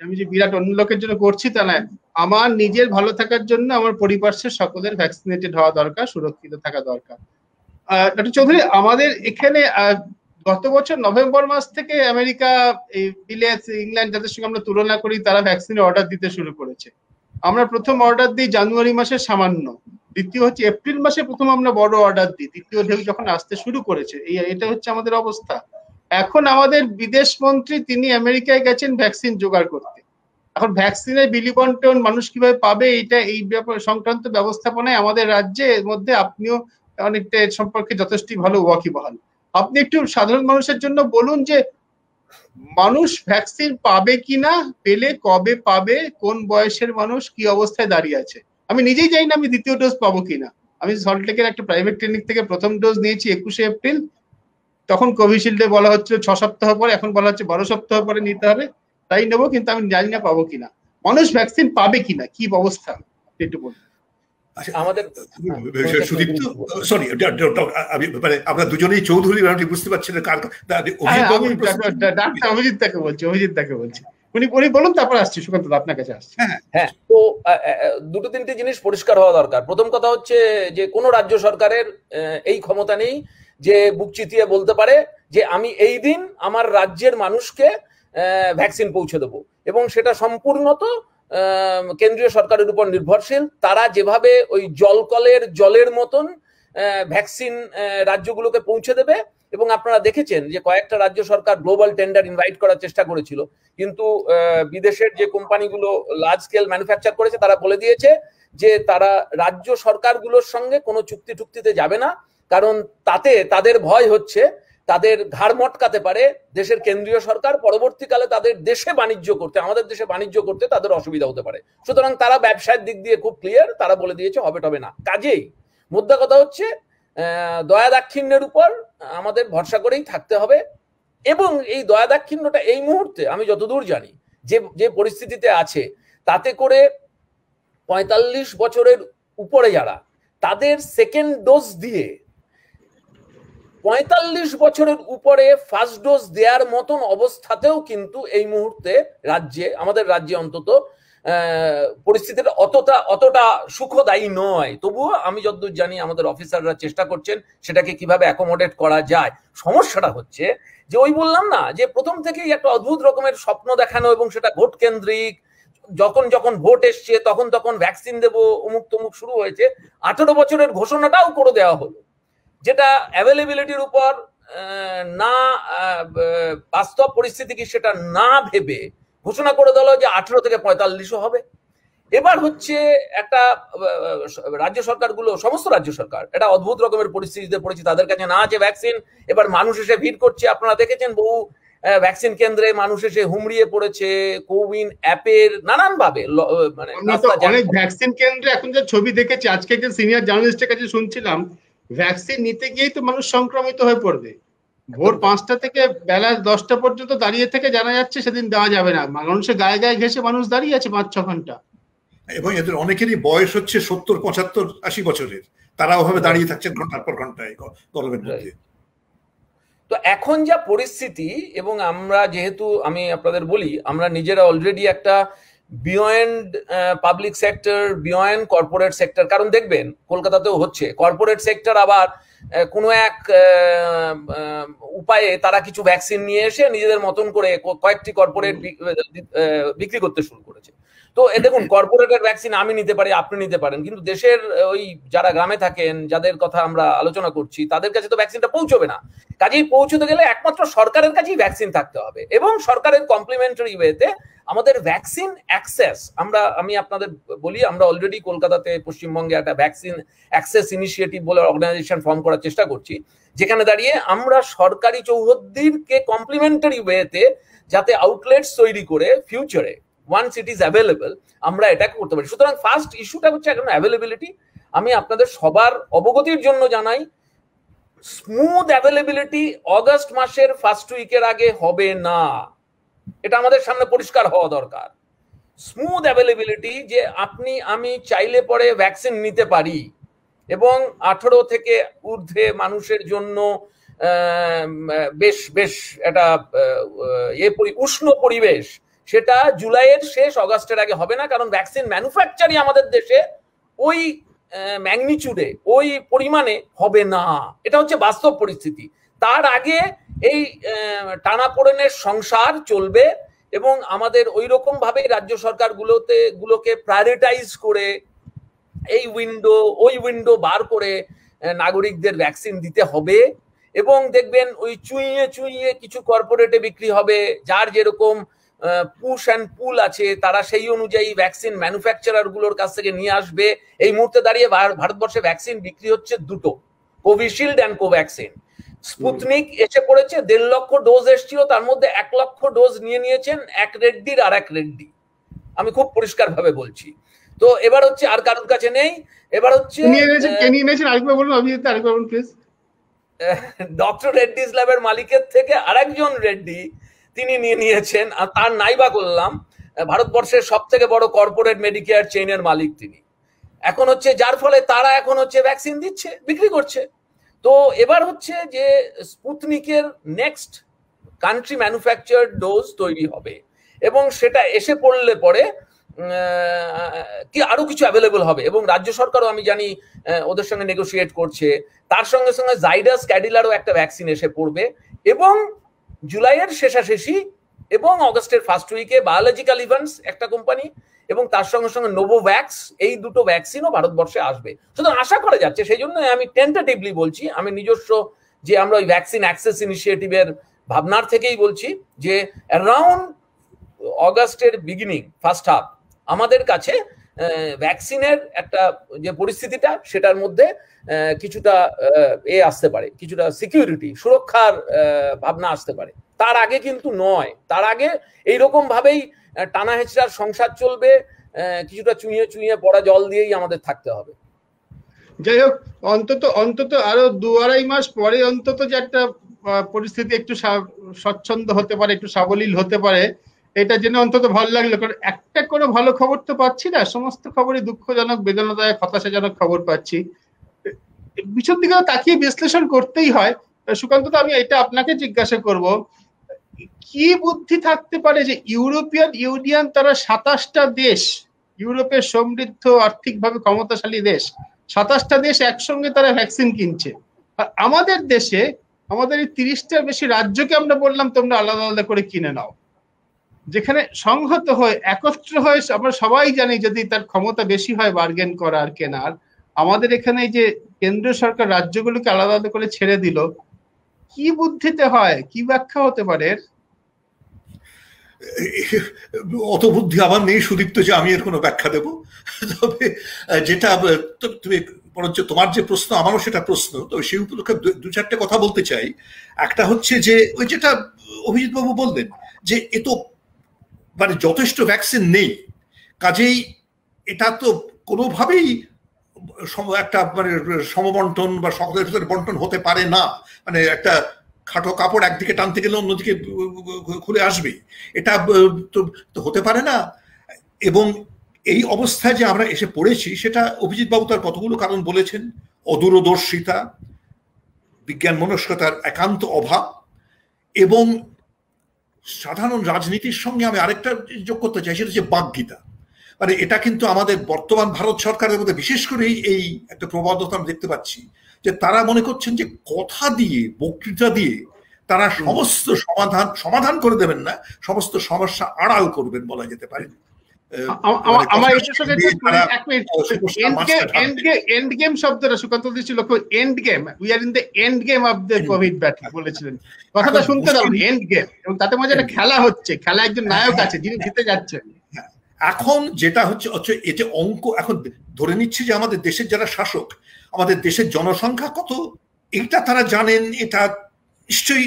আমি যে বিরাট অন্য লোকের জন্য করছি তা না, আমার নিজের ভালো থাকার জন্য আমার পরিপার্শ্বের সকলের ভ্যাকসিনেটেড হওয়া দরকার, সুরক্ষিত থাকা দরকার। ডক্টর চৌধুরী, আমাদের এখানে গত বছর নভেম্বর মাস থেকে আমেরিকা, বিলেত, ইংল্যান্ড যাদের সঙ্গে আমরা তুলনা করি তারা ভ্যাকসিনের অর্ডার দিতে শুরু করেছে। আমরা প্রথম অর্ডার দিই জানুয়ারি মাসে সামান্য, দ্বিতীয় হচ্ছে এপ্রিল মাসে প্রথম আমরা বড় অর্ডার দিই, দ্বিতীয় ঢেউ যখন আসতে শুরু করেছে। এটা হচ্ছে আমাদের অবস্থা। এখন আমাদের বিদেশ মন্ত্রী তিনি আমেরিকায় গেছেন ভ্যাকসিন জোগাড় করতে। এখন ভ্যাকসিনের বিলি বন্টন মানুষ কিভাবে পাবে, এই ব্যাপার সংক্রান্ত ব্যবস্থাপনায় আমাদের রাজ্যের মধ্যে আপনিও অনেকটা এর সম্পর্কে যথেষ্ট ভালো ওয়াকিবহাল। আপনি একটু সাধারণ মানুষের জন্য বলুন যে মানুষ ভ্যাকসিন পাবে কিনা, পেলে কবে পাবে, কোন বয়সের মানুষ কি অবস্থায় দাঁড়িয়ে আছে। আমি নিজেই জানি না আমি দ্বিতীয় ডোজ পাবো কিনা। আমি সল্টলেকের একটা প্রাইভেট ক্লিনিক থেকে প্রথম ডোজ নিয়েছি 21শে এপ্রিল, তখন কোভিশিল্ডে বলা হচ্ছিল 6 সপ্তাহ পরে, এখন বলা হচ্ছে 12 সপ্তাহ পরে নিতে হবে, তাই নেবো, কিন্তু আমি জানি না পাবো কিনা। মানুষ ভ্যাকসিন পাবে কিনা, কি অবস্থা একটু বলুন। আমাদের সুদীপ্ত, সরি মানে আমরা দুজনেই চৌধুরী, বুঝতে পারছি না কার। অভিজিৎ তাকে বলছি, উনি বলুন, তারপর আসছি সুকান্ত, আপনার কাছে আসছি। হ্যাঁ, তো দুটো তিনটে জিনিস পরিষ্কার হওয়া দরকার। প্রথম কথা হচ্ছে যে কোনো রাজ্য সরকারের এই ক্ষমতা নেই যে বুক চিতিয়ে বলতে পারে যে আমি এই দিন আমার রাজ্যের মানুষকে ভ্যাকসিন পৌঁছে দেবো, এবং সেটা সম্পূর্ণত কেন্দ্রীয় সরকারের উপর নির্ভরশীল। তারা যেভাবে ওই জলকলের জলের মতন ভ্যাকসিন রাজ্যগুলোকে পৌঁছে দেবে, এবং আপনারা দেখেছেন যে কয়েকটা রাজ্য সরকার গ্লোবাল টেন্ডার ইনভাইট করার চেষ্টা করেছিল, কিন্তু বিদেশের যে কোম্পানিগুলো লার্জ স্কেল ম্যানুফ্যাকচার করেছে তারা বলে দিয়েছে যে তারা রাজ্য সরকারগুলোর সঙ্গে কোনো চুক্তি টুক্তিতে যাবে না, কারণ তাতে তাদের ভয় হচ্ছে তাদের ঘাড় মটকাতে পারে দেশের কেন্দ্রীয় সরকার, পরবর্তীকালে তাদের দেশে বাণিজ্য করতে, আমাদের দেশে বাণিজ্য করতে তাদের অসুবিধা হতে পারে। সুতরাং তারা ব্যবসায়ের দিক দিয়ে খুব ক্লিয়ার, তারা বলে দিয়েছে হবে টবে না। কাজেই মোদ্দা কথা হচ্ছে দয়া দাক্ষিণ্যের উপর আমাদের ভরসা করেই থাকতে হবে, এবং এই দয়া দাক্ষিণ্যটা এই মুহূর্তে আমি যতদূর জানি যে পরিস্থিতিতে আছে, তাতে করে 45 বছরের উপরে যারা, তাদের সেকেন্ড ডোজ দিয়ে 45 বছরের উপরে ফার্স্ট ডোজ দেওয়ার মতন অবস্থাতেও কিন্তু এই মুহূর্তে রাজ্যে, আমাদের রাজ্যে অন্তত পরিস্থিতিটা অতটা সুখদায়ী নয়। তবুও আমি যতদূর জানি আমাদের অফিসাররা চেষ্টা করছেন সেটাকে কিভাবে অ্যাকোমোডেট করা যায়। সমস্যাটা হচ্ছে যে ওই বললাম না যে প্রথম থেকেই একটা অদ্ভুত রকমের স্বপ্ন দেখানো, এবং সেটা ভোট কেন্দ্রিক, যখন ভোট এসছে তখন ভ্যাকসিন দেবো অমুক তমুক শুরু হয়েছে। 18 বছরের ঘোষণাটাও করে দেওয়া হলো, যেটা অ্যাভেলেবিলিটির উপর না, বাস্তব পরিস্থিতি কি সেটা না ভেবে ঘোষণা করে দিল যে 18 থেকে 45 হবে। এবার হচ্ছে একটা রাজ্য সরকারগুলো, সমস্ত রাজ্য সরকার একটা অদ্ভুত রকমের পরিস্থিতিতে পড়েছে, তাদের কাছে না আছে ভ্যাকসিন। এবার মানুষ এসে ভিড় করছে, আপনারা দেখেছেন বহু ভ্যাকসিন কেন্দ্রে মানুষ এসে হুমড়িয়ে পড়েছে, কোউইন অ্যাপের নানান ভাবে, মানে অনেক ভ্যাকসিন কেন্দ্রে এখন যে ছবি দেখেছি, আজকে একজন সিনিয়র জার্নালিস্টের কাছে শুনছিলাম, ভ্যাকসিন নিতে গিয়েই তো মানুষ সংক্রমিত হয়ে পড়বে। ভোর 5টা থেকে বেলা 10টা পর্যন্ত দাঁড়িয়ে থেকে জানা যাচ্ছে সেদিন দেওয়া যাবে না, মানুষের গায়ে গায়ে ঘেসে মানুষ দাঁড়িয়ে আছে 5-6 ঘন্টা। এবং এদের অনেকেরই বয়স হচ্ছে 70, 75, 80 বছরের, তারা ওভাবে দাঁড়িয়ে থাকছেন ঘন্টার পর ঘন্টায় গরমের মধ্যে। তো এখন যা পরিস্থিতি, এবং আমরা যেহেতু আমি আপনাদের বলি আমরা নিজেরা অলরেডি একটা beyond public sector, beyond corporate sector, কারণ দেখবেন কলকাতাতেও হচ্ছে কর্পোরেট সেক্টর আবার কোনো এক উপায়ে তারা কিছু ভ্যাকসিন নিয়ে এসে নিজেদের মতন করে কয়েকটি কর্পোরেট বিক্রি করতে শুরু করেছে। তো দেখুন, কর্পোরেটের ভ্যাকসিন আমি নিতে পারি, আপনি নিতে পারেন, কিন্তু দেশের ওই যারা গ্রামে থাকেন, যাদের কথা আমরা আলোচনা করছি, তাদের কাছে তো ভ্যাকসিনটা পৌঁছবে না। কাজেই পৌঁছতে গেলে একমাত্র সরকারের কাছেই ভ্যাকসিন থাকতে হবে, এবং সরকারের কমপ্লিমেন্টারি ওয়েতে আমাদের ভ্যাকসিন অ্যাক্সেস, আমি আপনাদের বলি, আমরা অলরেডি কলকাতাতে পশ্চিমবঙ্গে একটা ভ্যাকসিন অ্যাক্সেস ইনিশিয়েটিভ বলে অর্গানাইজেশন ফর্ম করার চেষ্টা করছি, যেখানে দাঁড়িয়ে আমরা সরকারি চৌহদ্দিরকে কমপ্লিমেন্টারি ওয়েতে যাতে আউটলেটস তৈরি করে ফিউচারে once it is available আমরা এটাকে করতে পারি। সুতরাং ফার্স্ট ইস্যুটা হচ্ছে এখন অ্যাভেলেবিলিটি। আমি আপনাদের সবার অবগতির জন্য জানাই, স্মুথ অ্যাভেলেবিলিটি অগস্ট মাসের ফার্স্ট উইকের আগে হবে না, এটা আমাদের সামনে পরিষ্কার হওয়া দরকার। স্মুথ অ্যাভেলেবিলিটি যে আপনি আমি চাইলে পরে ভ্যাকসিন নিতে পারি, এবং 18 থেকে ঊর্ধ্বে মানুষের জন্য বেশ একটা উষ্ণ পরিবেশ, সেটা জুলাইয়ের শেষ অগাস্টের আগে হবে না, কারণ ভ্যাকসিন ম্যানুফ্যাকচারই আমাদের দেশে ওই ম্যাগনিচুডে, ওই পরিমাণে হবে না। এটা হচ্ছে বাস্তব পরিস্থিতি। তার আগে এই টানাপোড়েনের সংসার চলবে, এবং আমাদের ওই রকম ভাবে রাজ্য সরকারগুলোকে প্রায়োরিটাইজ করে এই ওই উইন্ডো বার করে নাগরিকদের ভ্যাকসিন দিতে হবে। এবং দেখবেন ওই চুইয়ে কিছু কর্পোরেটে বিক্রি হবে, যার যেরকম পুশ অ্যান্ড পুল আছে, তারা সেই অনুযায়ী ভ্যাকসিন ম্যানুফ্যাকচারার গুলোর কাছ থেকে নিয়ে আসবে। এই মুহূর্তে দাঁড়িয়ে ভারতবর্ষে ভ্যাকসিন বিক্রি হচ্ছে দুটো, কোভিশিল্ড অ্যান্ড কোভ্যাক্সিন। স্পুতনিক এসে পড়েছে, 1.5 লক্ষ ডোজ এসেছিল, তার মধ্যে 1 লক্ষ ডোজ নিয়েছেন এক রেড্ডির আর এক রেড্ডি, আমি খুব পরিষ্কার ভাবে বলছি। তো এবার হচ্ছে আর কারোর কাছে নেই, এবার হচ্ছে ডক্টর রেড্ডিজ ল্যাবের মালিকের থেকে আরেকজন রেড্ডি তিনি নিয়েছেন, আর তার নাইবা করলাম ভারতবর্ষের সব থেকে বড় কর্পোরেট মেডিকেয়ার চেইনের মালিক তিনি। এখন হচ্ছে যার ফলে তারা এখন হচ্ছে ভ্যাকসিন দিচ্ছে, বিক্রি করছে। তো এবার হচ্ছে যে স্পুতনিকের নেক্সট কান্ট্রি ম্যানুফ্যাকচার ডোজ তৈরি হবে, এবং সেটা এসে পড়লে পরে কি আরো কিছু অ্যাভেলেবল হবে, এবং রাজ্য সরকারও আমি জানি ওদের সঙ্গে নেগোসিয়েট করছে। তার সঙ্গে জাইডাস ক্যাডিলারও একটা ভ্যাকসিন এসে পড়বে, এবং জুলাইয়ের শেষাশেষি এবং অগস্টের ফার্স্ট উইকে বায়োলজিক্যাল ইভেন্টস একটা কোম্পানি, এবং তার সঙ্গে সঙ্গে নোভোভ্যাক্স, এই দুটো ভ্যাকসিনও ভারতবর্ষে আসবে। সুতরাং আশা করা যাচ্ছে, সেই জন্য আমি টেন্টেটিভলি বলছি, আমি নিজস্ব যে আমরা ওই ভ্যাকসিন অ্যাক্সেস ইনিশিয়েটিভের ভাবনার থেকেই বলছি যে অ্যারাউন্ড অগাস্টের বিগিনিং ফার্স্ট হাফ আমাদের কাছে ভ্যাকসিনের একটা যে পরিস্থিতিটা সেটার মধ্যে কিছুটা আসতে পারে, কিছুটা সিকিউরিটি সুরক্ষার ভাবনা আসতে পারে। তার আগে কিন্তু নয়, তার আগে এইরকম ভাবেই টানা হেঁচড়ার সংসার চলবে, কিছুটা চুইয়ে চুইয়ে পড়া জল দিয়েই আমাদের থাকতে হবে। যাই হোক, অন্তত আরো 2-2.5 মাস পরে অন্তত যে একটা পরিস্থিতি একটু স্বচ্ছন্দ হতে পারে, একটু সাবলীল হতে পারে, এটা জেনে অন্তত ভালো লাগলো। কারণ একটা কোনো ভালো খবর তো পাচ্ছি না, সমস্ত খবরই দুঃখজনক, বেদনাদায়ক, হতাশাজনক খবর পাচ্ছি। পিছন দিকে তাকিয়ে বিশ্লেষণ করতেই হয়। সুকান্ত, আমি এটা আপনাকে জিজ্ঞাসা করব, কি বুদ্ধি থাকতে পারে যে ইউরোপিয়ান ইউনিয়ন, তারা 27টা দেশ, ইউরোপের সমৃদ্ধ আর্থিকভাবে ক্ষমতাশালী দেশ, 27টা দেশ একসঙ্গে তারা ভ্যাকসিন কিনছে, আর আমাদের দেশে আমাদের এই 30টার বেশি রাজ্যকে আমরা বললাম তোমরা আলাদা আলাদা করে কিনে নাও, যেখানে সংহত হয়ে একত্র হয়ে আমরা সবাই জানি যদি তার ক্ষমতা বেশি হয় বার্গেন করার কেনার, আমাদের এখানে যে কেন্দ্রীয় সরকার রাজ্যগুলোকে আলাদা আলাদা করে ছেড়ে দিল, কি বুদ্ধিতে হয়, কি ব্যাখ্যা হতে পারে? অত বুদ্ধি আমার নেই সুদীপ্ত যে আমি এর কোনো ব্যাখ্যা দেব। তবে যেটা তুমি বরঞ্চ তোমার যে প্রশ্ন আমারও সেটা প্রশ্ন, তো সেই উপলক্ষে 2-4টে কথা বলতে চাই। একটা হচ্ছে যে ওই যেটা অভিজিৎ বাবু বললেন যে এ তো মানে যথেষ্ট ভ্যাকসিন নেই, কাজেই এটা তো কোনোভাবেই একটা মানে সমবন্টন বা সকলের ভিতরে বন্টন হতে পারে না। মানে একটা খাটো কাপড় একদিকে টানতে গেলে অন্যদিকে খুলে আসবে, এটা তো হতে পারে না। এবং এই অবস্থায় যে আমরা এসে পড়েছি সেটা অভিজিৎ বাবু তার কতগুলো কারণ বলেছেন। অদূরদর্শিতা, বিজ্ঞান মনস্কতার একান্ত অভাব, এবং সাধারণ রাজনীতির সঙ্গে আমি আরেকটা যোগ করতে চাই, সেটা হচ্ছে বাগ্মিতা। মানে এটা কিন্তু আমাদের বর্তমান ভারত সরকারের মধ্যে বিশেষ করে এই একটা প্রবণতা আমি দেখতে পাচ্ছি যে তারা মনে করছেন যে কথা দিয়ে, বক্তৃতা দিয়ে তারা সমস্ত সমাধান করে দেবেন না, সমস্ত সমস্যা আড়াল করবেন বলা যেতে পারে। এন্ড গেম শব্দটা সুকান্ত ছিল, end game, we are in the end game of the COVID battle বলেছিলেন। কথাটা শুনতে দারুণ, এন্ড গেম, এবং তাতে মধ্যে একটা খেলা হচ্ছে, খেলা একজন নায়ক আছে যিনি জিতে যাচ্ছেন। এখন যেটা হচ্ছে এই যে অঙ্ক, এখন ধরে নিচ্ছে যে আমাদের দেশের যারা শাসক, আমাদের দেশের জনসংখ্যা কত এইটা তারা জানেন, এটা নিশ্চয়ই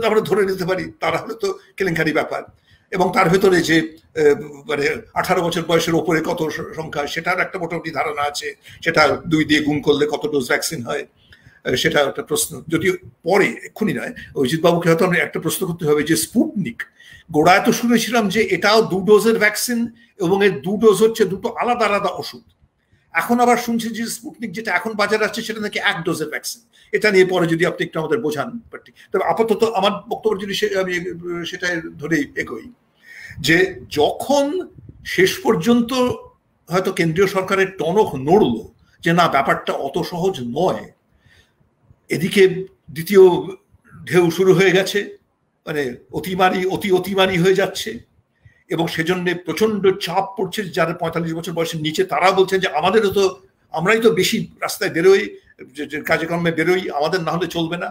আমরা ধরে নিতে পারি, তারা হয়তো কেলেঙ্কারি ব্যাপার। এবং তার ভেতরে যে মানে 18 বছর বয়সের ওপরে কত সংখ্যা সেটার একটা মোটামুটি ধারণা আছে, সেটা 2 দিয়ে গুণ করলে কত ডোজ ভ্যাকসিন হয় সেটা একটা প্রশ্ন। যদিও পরে এক্ষুনি নয়, অজিত বাবুকে হয়তো একটা প্রশ্ন করতে হবে যে স্পুটনিক, গোড়ায় তো শুনেছিলাম যে এটাও 2 ডোজের ভ্যাকসিন এবং এর 2 ডোজ হচ্ছে 2টো আলাদা আলাদা ওষুধ। এখন আবার শুনছি যে স্পুটনিক যেটা এখন বাজারে আসছে সেটা নাকি 1 ডোজের ভ্যাকসিন। এটা নিয়ে পরে যদি আপনি একটু আমাদের বোঝান। তবে আপাতত আমার বক্তব্য যদি আমি সেটাই ধরেই এগোই, যে যখন শেষ পর্যন্ত হয়তো কেন্দ্রীয় সরকারের টনক নড়ল যে না ব্যাপারটা অত সহজ নয়, এদিকে দ্বিতীয় ঢেউ শুরু হয়ে গেছে, মানে অতিমারি হয়ে যাচ্ছে, এবং সেজন্য প্রচন্ড চাপ পড়ছে যারা 45 বছর বয়সের নিচে, তারা বলছেন যে আমরাই তো বেশি রাস্তায় বেরোই, কাজকর্মে বেরোই, আমাদের না হলে চলবে না।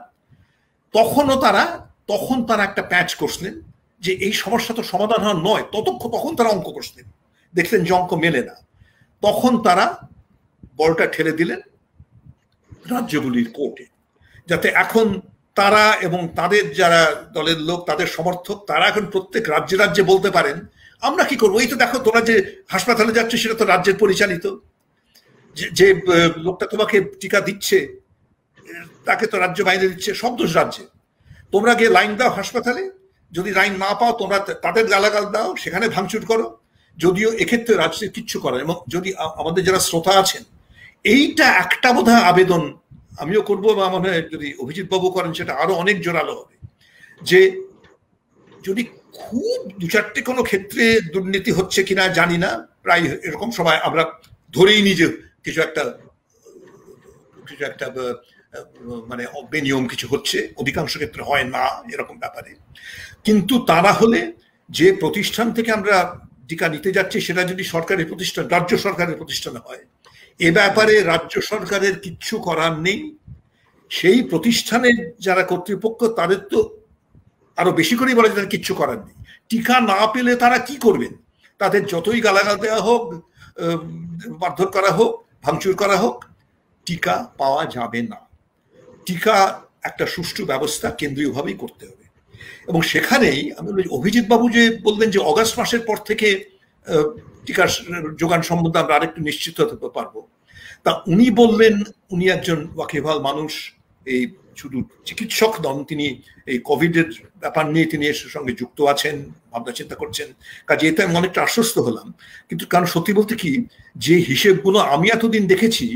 তখন তারা একটা প্যাচ করছিলেন যে এই সমস্যা তো সমাধান হওয়ার নয়, তখন তারা অঙ্ক করছিলেন, দেখলেন যে অঙ্ক মেলে না, তখন তারা বলটা ঠেলে দিলেন রাজ্যগুলির কোর্টে, যাতে এখন তারা এবং তাদের যারা দলের লোক, তাদের সমর্থক, তারা এখন প্রত্যেক রাজ্যে বলতে পারেন আমরা কি করবো, এই তো দেখো তোমরা যে হাসপাতালে যাচ্ছে সেটা তো রাজ্যের পরিচালিত, যে লোকটা তোমাকে টিকা দিচ্ছে তাকে তো রাজ্য বাইরে দিচ্ছে, সব দোষ রাজ্যে। তোমরা গিয়ে লাইন দাও হাসপাতালে, যদি লাইন না পাও তোমরা তাদের গালাগাল দাও, সেখানে ভাঙচুর করো। যদিও এক্ষেত্রে রাজ্যের কিচ্ছু করার, এবং যদি আমাদের যারা শ্রোতা আছেন এইটা একটা বোধহয় আবেদন আমিও করবো, বা মনে হয় যদি অভিজিৎ বাবু করেন সেটা আরো অনেক জোরালো হবে, যে যদি খুব 2-4টে কোনো ক্ষেত্রে দুর্নীতি হচ্ছে কিনা জানি না, প্রায় এরকম সময় আমরা ধরেই নিই যে কিছু একটা মানে বেনিয়ম কিছু হচ্ছে, অধিকাংশ ক্ষেত্রে হয় না এরকম ব্যাপারে, কিন্তু তারা হলে যে প্রতিষ্ঠান থেকে আমরা টিকা নিতে যাচ্ছি সেটা যদি সরকারি প্রতিষ্ঠান, রাজ্য সরকারের প্রতিষ্ঠান হয়, এ ব্যাপারে রাজ্য সরকারের কিচ্ছু করার নেই। সেই প্রতিষ্ঠানের যারা কর্তৃপক্ষ তাদের তো আরো বেশি করেই বলা যায় তাদের কিচ্ছু করার নেই। টিকা না পেলে তারা কি করবেন? তাদের যতই গালাগাল দেওয়া হোক, মারধর করা হোক, ভাঙচুর করা হোক, টিকা পাওয়া যাবে না। টিকা একটা সুষ্ঠু ব্যবস্থা কেন্দ্রীয়ভাবেই করতে হবে। এবং সেখানেই আমি অভিজিৎ বাবু যে বললেন যে অগাস্ট মাসের পর থেকে টিকার যোগান সম্বন্ধে আমরা আরেকটু নিশ্চিত হতে পারবো, তা উনি বললেন, উনি একজন ওয়াকিবহাল মানুষ, এই শুধু চিকিৎসক নন, তিনি এই কোভিডের ব্যাপার নিয়ে তিনি এর সঙ্গে যুক্ত আছেন, ভাবনা চিন্তা করছেন। কাজে এতে আমি অনেকটা আশ্বস্ত হলাম। কিন্তু কারণ সত্যি বলতে কি, যে হিসেবগুলো আমি এতদিন দেখেছি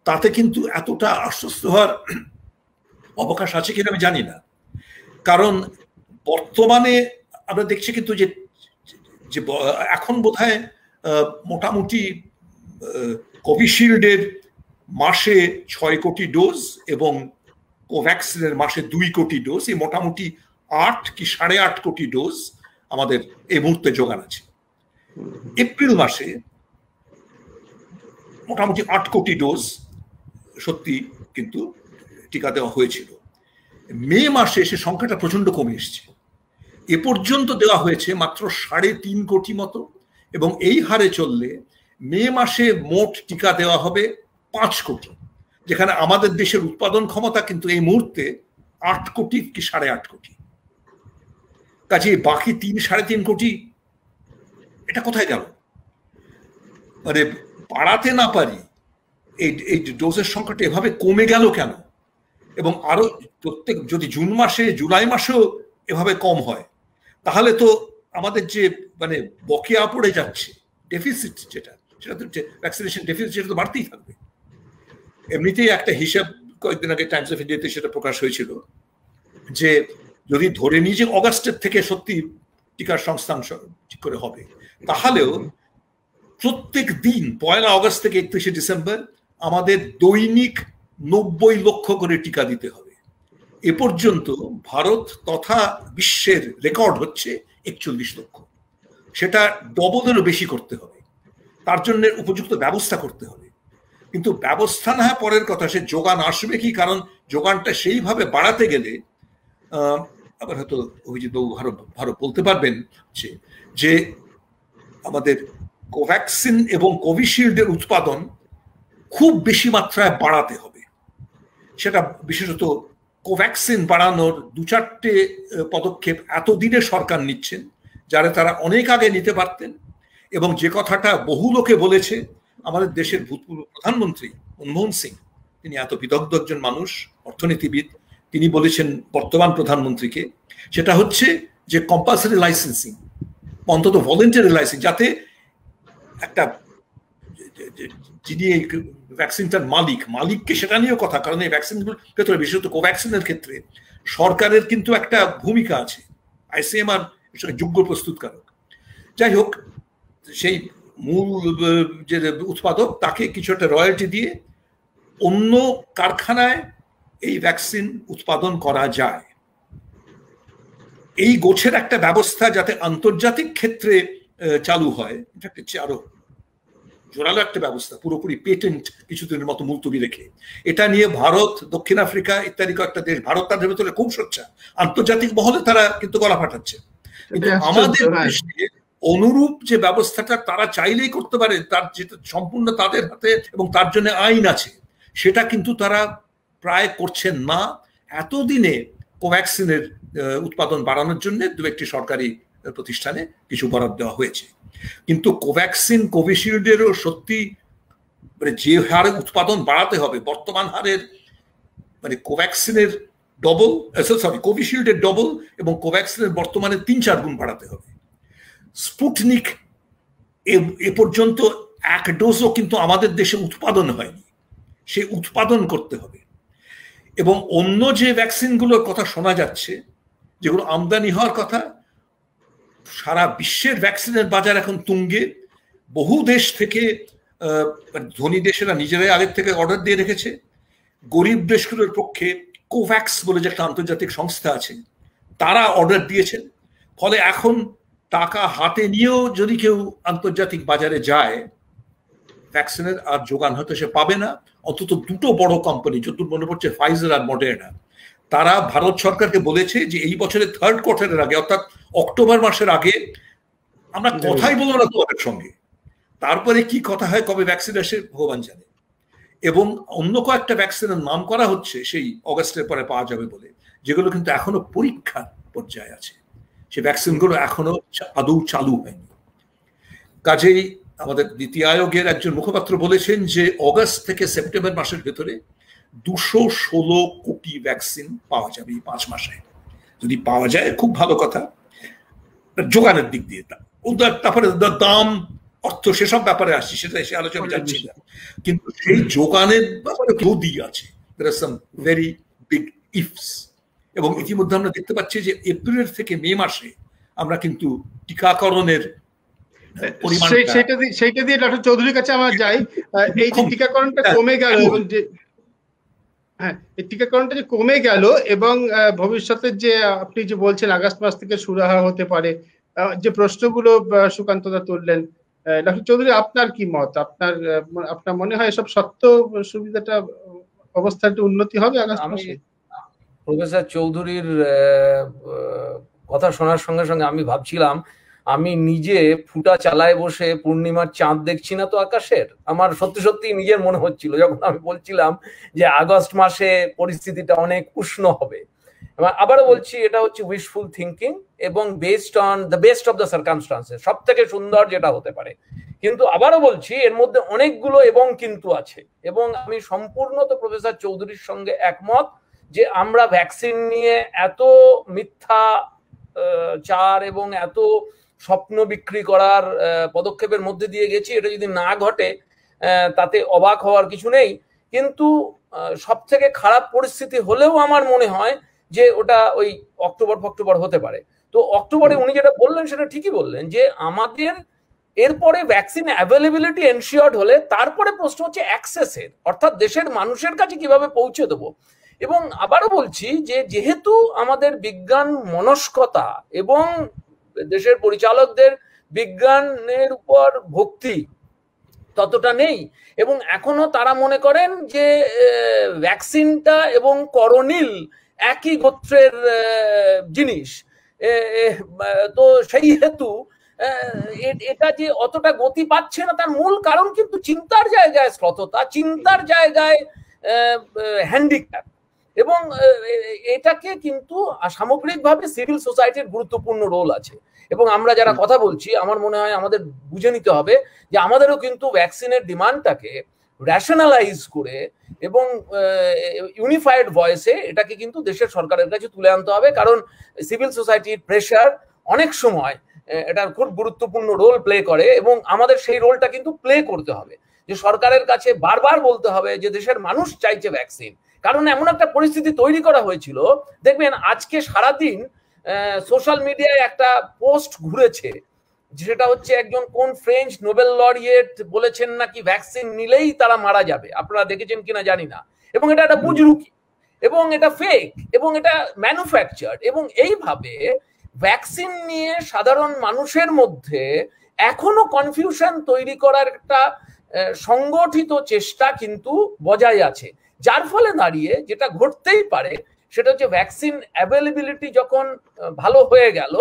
তাতে কিন্তু এতটা আশ্বস্ত হওয়ার অবকাশ আছে কিনা আমি জানি না। কারণ বর্তমানে আমরা দেখছি কিন্তু যে এখন বোধহয় মোটামুটি কোভিশিল্ডের মাসে 6 কোটি ডোজ এবং কোভ্যাক্সিনের মাসে 2 কোটি ডোজ, এই মোটামুটি 8 কি 8.5 কোটি ডোজ আমাদের এই মুহূর্তে যোগান আছে। এপ্রিল মাসে মোটামুটি 8 কোটি ডোজ সত্যি কিন্তু টিকা দেওয়া হয়েছিল। মে মাসে সে সংখ্যাটা প্রচন্ড কমে এসছে। এ পর্যন্ত দেওয়া হয়েছে মাত্র 3.5 কোটি মতো, এবং এই হারে চললে মে মাসে মোট টিকা দেওয়া হবে 5 কোটি, যেখানে আমাদের দেশের উৎপাদন ক্ষমতা কিন্তু এই মুহূর্তে 8 কোটি কি 8.5 কোটি। কাজে বাকি 3-3.5 কোটি এটা কোথায় গেল? মানে বাড়াতে না পারি এই ডোজের সংখ্যাটা এভাবে কমে গেল কেন? এবং আরো প্রত্যেক যদি জুন মাসে জুলাই মাসেও এভাবে কম হয়, তাহলে তো আমাদের যে মানে বকেয়া পড়ে যাচ্ছে ডেফিসিট, সেটা তো ভ্যাকসিনেশন ডেফিসিট, সেটা তো বাড়তেই থাকবে। এমনিতেই একটা হিসাব কয়েকদিন আগে টাইমস অফ ইন্ডিয়াতে সেটা প্রকাশ হয়েছিল যে যদি ধরে নিই যে অগাস্টের থেকে সত্যি টিকার সংস্থান ঠিক করে হবে, তাহলেও প্রত্যেক দিন 1 আগস্ট থেকে 31 ডিসেম্বর আমাদের দৈনিক 90 লক্ষ করে টিকা দিতে হবে। এ পর্যন্ত ভারত তথা বিশ্বের রেকর্ড হচ্ছে 41 লক্ষ। সেটা ডবলেরও বেশি করতে হবে, তার জন্য উপযুক্ত ব্যবস্থা করতে হবে। কিন্তু ব্যবস্থা না পরের কথা, সে যোগান আসবে কি? কারণ যোগানটা সেইভাবে বাড়াতে গেলে আবার হয়তো অভিজিৎ বাবু ভালো বলতে পারবেন যে আমাদের কোভ্যাক্সিন এবং কোভিশিল্ডের উৎপাদন খুব বেশি মাত্রায় বাড়াতে হবে। সেটা বিশেষত কোভ্যাক্সিন বাড়ানোর 2-4টে পদক্ষেপ এতদিনে সরকার নিচ্ছেন, যারা তারা অনেক আগে নিতে পারতেন। এবং যে কথাটা বহু লোকে বলেছে, আমাদের দেশের ভূতপূর্ব প্রধানমন্ত্রী মনমোহন সিং, তিনি এত বিদগ্ধ একজন মানুষ, অর্থনীতিবিদ, তিনি বলেছেন বর্তমান প্রধানমন্ত্রীকে, সেটা হচ্ছে যে কম্পালসারি লাইসেন্সিং, অন্তত ভলেন্টারি লাইসেন্স, যাতে একটা যিনি এই ভ্যাকসিনটার মালিককে সেটা নিয়েও কথা। কারণ এই ভ্যাকসিনগুলোর ক্ষেত্রে, বিশেষত কোভ্যাক্সিনের ক্ষেত্রে সরকারের কিন্তু একটা ভূমিকা আছে, আইসিএমআর যোগ্য প্রস্তুতকারক। যাই হোক, সেই মূল যে উৎপাদক তাকে কিছু একটা রয়্যালটি দিয়ে অন্য কারখানায় এই ভ্যাকসিন উৎপাদন করা যায়। এই গোছের একটা ব্যবস্থা যাতে আন্তর্জাতিক ক্ষেত্রে চালু হয়, আরো জোরালো একটা ব্যবস্থা, পুরোপুরি পেটেন্ট কিছুদিনের মতো মুলতবি রেখে। এটা নিয়ে ভারত, দক্ষিণ আফ্রিকা ইত্যাদি কয়েকটা দেশ, ভারত তাদের ভেতরে খুব সোচ্চা, আন্তর্জাতিক মহলে তারা কিন্তু গলা ফাটাচ্ছে। কিন্তু আমাদের দেশে অনুরূপ যে ব্যবস্থাটা তারা চাইলেই করতে পারে, তার যেটা সম্পূর্ণ তাদের হাতে এবং তার জন্য আইন আছে, সেটা কিন্তু তারা প্রায় করছেন না। এতদিনে কোভ্যাক্সিনের উৎপাদন বাড়ানোর জন্য 2-1টি সরকারি প্রতিষ্ঠানে কিছু বরাদ্দ দেওয়া হয়েছে। কিন্তু কোভ্যাক্সিন কোভিশিল্ডেরও সত্যি মানে যে হারে উৎপাদন বাড়াতে হবে, বর্তমান হারের মানে কোভ্যাক্সিনের ডবল, কোভিশিল্ডের ডবল এবং কোভ্যাক্সিনের বর্তমানে 3-4 গুণ বাড়াতে হবে। স্পুটনিক এ পর্যন্ত 1 ডোজও কিন্তু আমাদের দেশে উৎপাদন হয়নি, সে উৎপাদন করতে হবে। এবং অন্য যে ভ্যাকসিনগুলোর কথা শোনা যাচ্ছে, যেগুলো আমদানি হওয়ার কথা, সারা বিশ্বের ভ্যাকসিনের বাজার এখন তুঙ্গে। বহু দেশ থেকে, ধনী দেশেরা নিজেরাই আগের থেকে অর্ডার দিয়ে রেখেছে। গরিব দেশগুলোর পক্ষে কোভ্যাক্স বলে যে একটা আন্তর্জাতিক সংস্থা আছে, তারা অর্ডার দিয়েছেন। ফলে এখন টাকা হাতে নিয়েও যদি কেউ আন্তর্জাতিক বাজারে যায়, ভ্যাকসিনের আর যোগান হয়তো সে পাবে না। অন্তত দুটো বড় কোম্পানি, যতদূর মনে পড়ছে ফাইজার আর মডার্না, তারা ভারত সরকারকে বলেছে যে এই বছরের 3rd কোয়ার্টারের আগে, অর্থাৎ অক্টোবর মাসের আগে আমরা কথাই বলবো না তোমাদের সঙ্গে। তারপরে কি কথা হয়, কবে ভ্যাকসিন আসে ভগবান জানে। এবং অন্য কয়েকটা ভ্যাকসিনের নাম করা হচ্ছে সেই অগাস্টের পরে পাওয়া যাবে বলে, যেগুলো কিন্তু এখনো পরীক্ষার পর্যায়ে আছে। সে ভ্যাকসিনগুলো এখনো আদৌ চালু হয়নি। কাজেই আমাদের নীতি আয়োগের একজন মুখপাত্র বলেছেন যে অগাস্ট থেকে সেপ্টেম্বর মাসের ভেতরে 216 কোটি ভ্যাকসিন পাওয়া যাবে এই 5 মাসে। যদি পাওয়া যায় খুব ভালো কথা, যোগানের দিক দিয়ে। তারপরে দাম, অর্থ, সেসব ব্যাপারে আসছি, সেটা এসে আলোচনা যাচ্ছি না। কিন্তু সেই যোগানের ব্যাপারে যদি আছে, there are some very big ifs। এবং ইতিমধ্যে আমরা দেখতে পাচ্ছি যে এপ্রিল থেকে মে মাসে আমরা কিন্তু টিকাকরণের সেইটা দিয়ে ডক্টর চৌধুরীর কাছে আমরা যাই। এই যে টিকাকরণটা কমে গেল এবং যে এই টিকাকরণটা যে কমে গেল এবং ভবিষ্যতে যে আপনি যে বলছেন আগস্ট মাস থেকে শুরু হতে পারে, যে প্রশ্নগুলো সুকান্তদা তুললেন, ডক্টর চৌধুরী আপনার কি মত? আপনার মনে হয় এসব সত্য সুবিধাটা অবস্থাটা উন্নতি হবে আগস্ট মাসে? প্রফেসর চৌধুরীর কথা শোনার সঙ্গে সঙ্গে আমি ভাবছিলাম, আমি নিজে ফুটা চালায় বসে পূর্ণিমার চাঁদ দেখছি না তো আকাশের। আমার সত্যি সত্যি নিজের মনে হচ্ছিল যখন আমি বলছিলাম যে আগস্ট মাসে পরিস্থিতিটা অনেক উষ্ণ হবে। আবারও বলছি, এটা হচ্ছে উইশফুল থিঙ্কিং এবং based on the best of the circumstances, সব থেকে সুন্দর যেটা হতে পারে। কিন্তু আবারও বলছি, এর মধ্যে অনেকগুলো এবং কিন্তু আছে। এবং আমি সম্পূর্ণ তো প্রফেসর চৌধুরীর সঙ্গে একমত যে আমরা ভ্যাকসিন নিয়ে এত মিথ্যা চার এবং এত স্বপ্ন বিক্রি করার পদক্ষেপের মধ্যে দিয়ে গেছি। এটা যদি না ঘটে তাতে অবাক হওয়ার কিছু নেই। কিন্তু সব থেকে খারাপ পরিস্থিতি হলেও আমার মনে হয় যে ওটা ওই অক্টোবর হতে পারে। তো অক্টোবরে উনি যেটা বললেন সেটা ঠিকই বললেন যে আমাদের এরপরে ভ্যাকসিন অ্যাভেলেবিলিটি এনশিওর্ড হলে তারপরে প্রশ্ন হচ্ছে অ্যাক্সেসের, অর্থাৎ দেশের মানুষের কাছে কিভাবে পৌঁছে দেবো। এবং আবারও বলছি যে যেহেতু আমাদের বিজ্ঞান মনস্কতা এবং দেশের পরিচালকদের বিজ্ঞানের উপর ভক্তি ততটা নেই, এবং এখনো তারা মনে করেন যে ভ্যাকসিনটা এবং করোনিল একই গোত্রের জিনিস। তো সেই হেতু এটা যে অতটা গতি পাচ্ছে না তার মূল কারণ কিন্তু চিন্তার জায়গায় শ্লথতা, চিন্তার জায়গায় হ্যান্ডিক্যাপ। এবং এটাকে কিন্তু সামগ্রিকভাবে সিভিল সোসাইটির গুরুত্বপূর্ণ রোল আছে। এবং আমরা যারা কথা বলছি আমার মনে হয় আমাদের বুঝে নিতে হবে যে আমাদেরও কিন্তু ভ্যাকসিনের ডিমান্ডটাকে রেশনালাইজ করে এবং ইউনিফাইড ভয়েসে এটাকে কিন্তু দেশের সরকারের কাছে তুলে আনতে হবে। কারণ সিভিল সোসাইটির প্রেশার অনেক সময় এটার খুব গুরুত্বপূর্ণ রোল প্লে করে এবং আমাদের সেই রোলটা কিন্তু প্লে করতে হবে, যে সরকারের কাছে বারবার বলতে হবে যে দেশের মানুষ চাইছে ভ্যাকসিন। কারণ এমন একটা পরিস্থিতি তৈরি করা হয়েছিল, দেখবেন আজকে সারাদিন সোশ্যাল মিডিয়ায় একটা পোস্ট ঘুরেছে, যেটা হচ্ছে একজন কোন ফ্রেঞ্চ নোবেল লরিয়েট বলেছেন নাকি ভ্যাকসিন নিলেই তারা মারা যাবে। আপনারা দেখেছেন কিনা জানি না। এবং এটা একটা বুজরুকি এবং এটা ফেক এবং এটা ম্যানুফ্যাকচার্ড। এবং এইভাবে ভ্যাকসিন নিয়ে সাধারণ মানুষের মধ্যে এখনো কনফিউশন তৈরি করার একটা সংগঠিত চেষ্টা কিন্তু বজায় আছে, যার ফলে দাঁড়িয়ে যেটা ঘটতেই পারে সেটা হচ্ছে ভ্যাকসিন অ্যাভেলেবিলিটি যখন ভালো হয়ে গেল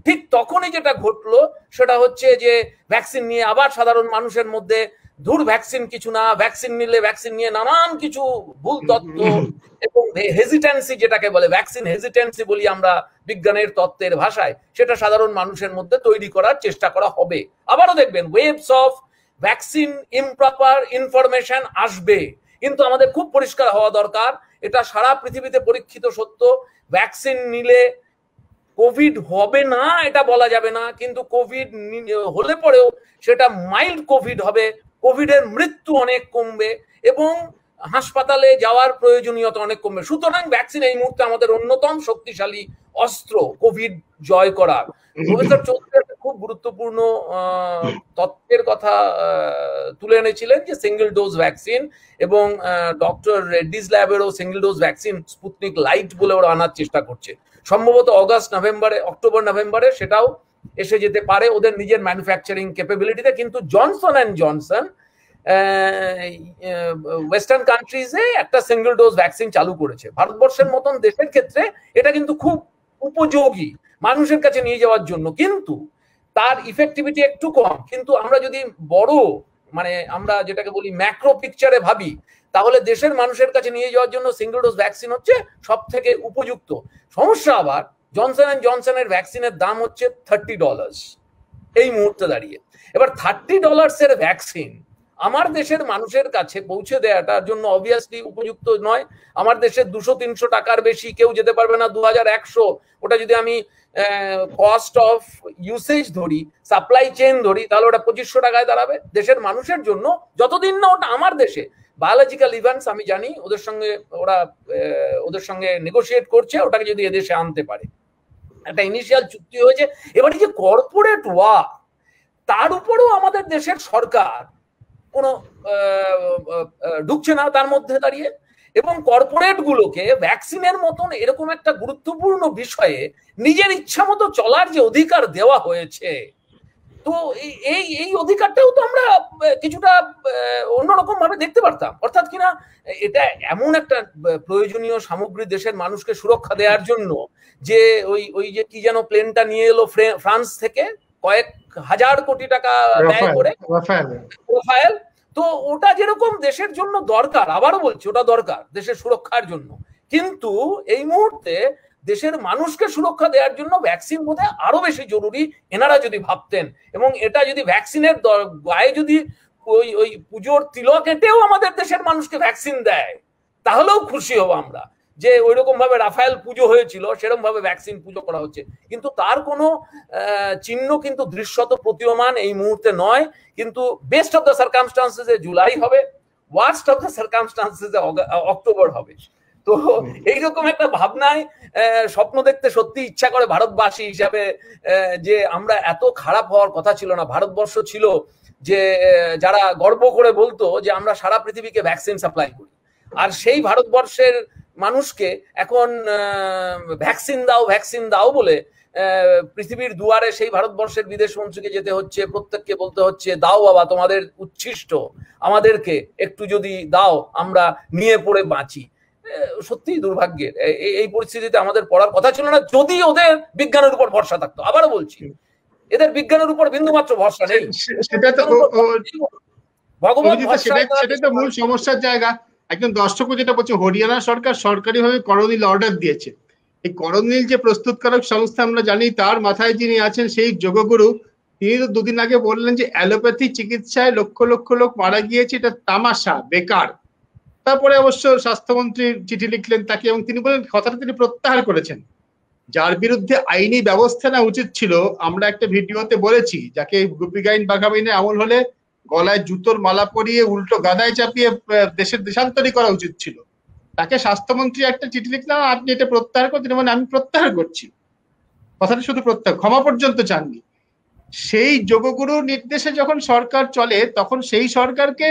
ঠিক তখনই যেটা ঘটলো সেটা হচ্ছে যে ভ্যাকসিন নিয়ে আবার সাধারণ মানুষের মধ্যে দূর ভ্যাকসিন কিছু না, ভ্যাকসিন নিলে ভ্যাকসিন নিয়ে নানান কিছু ভুল তত্ত্ব এবং হেজিটেন্সি, যেটাকে বলে ভ্যাকসিন হেজিটেন্সি বলি আমরা বিজ্ঞানের তত্ত্বের ভাষায়, সেটা সাধারণ মানুষের মধ্যে তৈরি করার চেষ্টা করা হবে। আবারও দেখবেন waves of vaccine improper information আসবে, কিন্তু আমাদের খুব পরিষ্কার হওয়া দরকার, এটা সারা পৃথিবীতে পরীক্ষিত সত্য, ভ্যাকসিন নিলে কোভিড হবে না এটা বলা যাবে না, কিন্তু কোভিড হলে পরেও সেটা মাইল্ড কোভিড হবে, কোভিডের মৃত্যু অনেক কমবে এবং হাসপাতালে যাওয়ার প্রয়োজনীয়তা অনেক কমবে। সুতরাং ভ্যাকসিন এই মুহূর্তে আমাদের অন্যতম শক্তিশালী অস্ত্র কোভিড জয় করার। প্রফেসর চৌধুরী একটা খুব গুরুত্বপূর্ণ তত্ত্বের কথা তুলে এনেছিলেন যে সিঙ্গেল ডোজ ভ্যাকসিন, এবং ডক্টর রেড্ডিজ ল্যাবেরও single dose vaccine Sputnik Light বলে ওরা আনার চেষ্টা করছে। সম্ভবত অক্টোবর নভেম্বরে সেটাও এসে যেতে পারে ওদের নিজের ম্যানুফ্যাকচারিং ক্যাপাবিলিটিতে, কিন্তু জনসন অ্যান্ড জনসন ওয়েস্টার্ন কান্ট্রিজে একটা সিঙ্গেল ডোজ ভ্যাকসিন চালু করেছে। ভারতবর্ষের মতন দেশের ক্ষেত্রে এটা কিন্তু খুব উপযোগী মানুষের কাছে নিয়ে যাওয়ার জন্য, কিন্তু তার ইফেক্টিভিটি একটু কম। কিন্তু আমরা যদি বড় মানে আমরা যেটাকে বলি ম্যাক্রো পিকচারে ভাবি, তাহলে দেশের মানুষের কাছে নিয়ে যাওয়ার জন্য সিঙ্গেল ডোজ ভ্যাকসিন হচ্ছে সব থেকে উপযুক্ত। সমস্যা আবার জনসন অ্যান্ড জনসনের ভ্যাকসিনের দাম হচ্ছে $30 এই মুহূর্তে দাঁড়িয়ে। এবার $30 এর ভ্যাকসিন আমার দেশের মানুষের কাছে পৌঁছে দেওয়াটার জন্য অবভিয়াসলি উপযুক্ত নয়। আমার দেশের 200-300 টাকার বেশি কেউ যেতে পারবে না, 2100। ওটা যদি আমি কস্ট অফ ইউসেজ ধরি, সাপ্লাই চেইন ধরি, তাহলে ওটা 2500 টাকায় দাঁড়াবে দেশের মানুষের জন্য, যতদিন না ওটা আমার দেশে বায়োলজিক্যাল ইভেন্টস আমি জানি ওদের সঙ্গে নেগোশিয়েট করছে ওটাকে যদি এদেশে আনতে পারে। একটা ইনিশিয়াল চুক্তি হয়েছে। এবারে যে কর্পোরেট ওয়ার, তার উপরেও আমাদের দেশের সরকার কোনো ঢুকছে না তার মধ্যে দাঁড়িয়ে, এবং কর্পোরেট গুলোকে ভ্যাকসিনের মতন এরকম একটা গুরুত্বপূর্ণ বিষয়ে নিজের ইচ্ছা মতো চলার যে অধিকার দেওয়া হয়েছে, তো এই অধিকারটাও তো আমরা কিছুটা অন্যরকম ভাবে দেখতে পারতাম। অর্থাৎ কিনা এটা এমন একটা প্রয়োজনীয় সামগ্রী দেশের মানুষকে সুরক্ষা দেওয়ার জন্য যে ওই যে কি যেন প্লেনটা নিয়ে এলো ফ্রান্স থেকে কয়েক হাজার কোটি টাকা ব্যয় করে, রাফায়েল, তো ওটা যেরকম দেশের জন্য দরকার, আবারও বলছি ওটা দরকার দেশের সুরক্ষার জন্য, কিন্তু এই মুহূর্তে দেশের মানুষকে সুরক্ষা দেওয়ার জন্য ভ্যাকসিন বোধহয় আরো বেশি জরুরি এনারা যদি ভাবতেন। এবং এটা যদি ভ্যাকসিনের গায়ে যদি ওই পুজোর তিলক এঁটেও আমাদের দেশের মানুষকে ভ্যাকসিন দেয়, তাহলেও খুশি হব আমরা যে ওইরকম ভাবে রাফায়েল পুজো হয়েছিল সেরকম ভাবে ভ্যাকসিন পুজো করা হচ্ছে। কিন্তু তার কোনো চিহ্ন কিন্তু দৃশ্যত প্রতীয়মান এই মুহূর্তে নয়। কিন্তু বেস্ট অফ দ্য সার্কামস্টান্সেসে জুলাই হবে, ওয়ার্স্ট অফ দ্য সার্কামস্টান্সেসে অক্টোবর হবে। তো এইরকম একটা ভাবনায় স্বপ্ন দেখতে সত্যি ইচ্ছা করে ভারতবাসী হিসাবে, যে আমরা এত খারাপ হওয়ার কথা ছিল না। ভারতবর্ষ ছিল যে যারা গর্ব করে বলতো যে আমরা সারা পৃথিবীকে ভ্যাকসিন সাপ্লাই করি, আর সেই ভারতবর্ষের মানুষকে এখন ভ্যাকসিন দাও বলে পৃথিবীর দুয়ারে সেই ভারতবর্ষের বিদেশ মন্ত্রীকে যেতে হচ্ছে, প্রত্যেককে বলতে হচ্ছে দাও বাবা তোমাদের উচ্ছিষ্ট, আমাদেরকে একটু যদি দাও আমরা নিয়ে পড়ে বাঁচি। সত্যিই দুর্ভাগ্যের। এই পরিস্থিতিতে আমাদের পড়ার কথা ছিল না, যদি ওদের বিজ্ঞানের উপর ভরসা থাকতো। আবারও বলছি, এদের বিজ্ঞানের উপর বিন্দুমাত্র ভরসা নেই। সেটা তো সেটাই তো মূল সমস্যার জায়গা। একজন দর্শক যেটা বলছে, হরিয়ানা সরকার সরকারিভাবে করোনিল অর্ডার দিয়েছে। এই করোনিল যে প্রস্তুতকারক সংস্থা আমরা জানি, তার মাথায় যিনি আছেন সেই যোগগুরু, তিনি তো দুদিন আগে বললেন যে অ্যালোপ্যাথি চিকিৎসায় লক্ষ লক্ষ লোক মারা গিয়েছে, এটা তামাশা, বেকার। তারপরে অবশ্য স্বাস্থ্যমন্ত্রী চিঠি লিখলেন তাকে, এবং তিনি বলেন কথাটা তিনি প্রত্যাহার করেছেন। যার বিরুদ্ধে আইনি ব্যবস্থা নেওয়া উচিত ছিল, আমরা একটা ভিডিওতে বলেছি, যাকে গুপি গাইন বাঘাবাইনের আমল হলে গলায় জুতোর মালা পরিয়ে উল্টো গাদায় চাপিয়ে দেশের দেশান্তরী করা উচিত ছিল। তাকে স্বাস্থ্যমন্ত্রী একটা চিঠি লিখলাম, আপনি এটা প্রত্যাহার করছেন, মানে আমি প্রত্যাহার করছি। কথাটা শুধু প্রত্যাহার, ক্ষমা পর্যন্ত চাননি। সেই যোগগুরু নির্দেশে যখন সরকার চলে, তখন সেই সরকারকে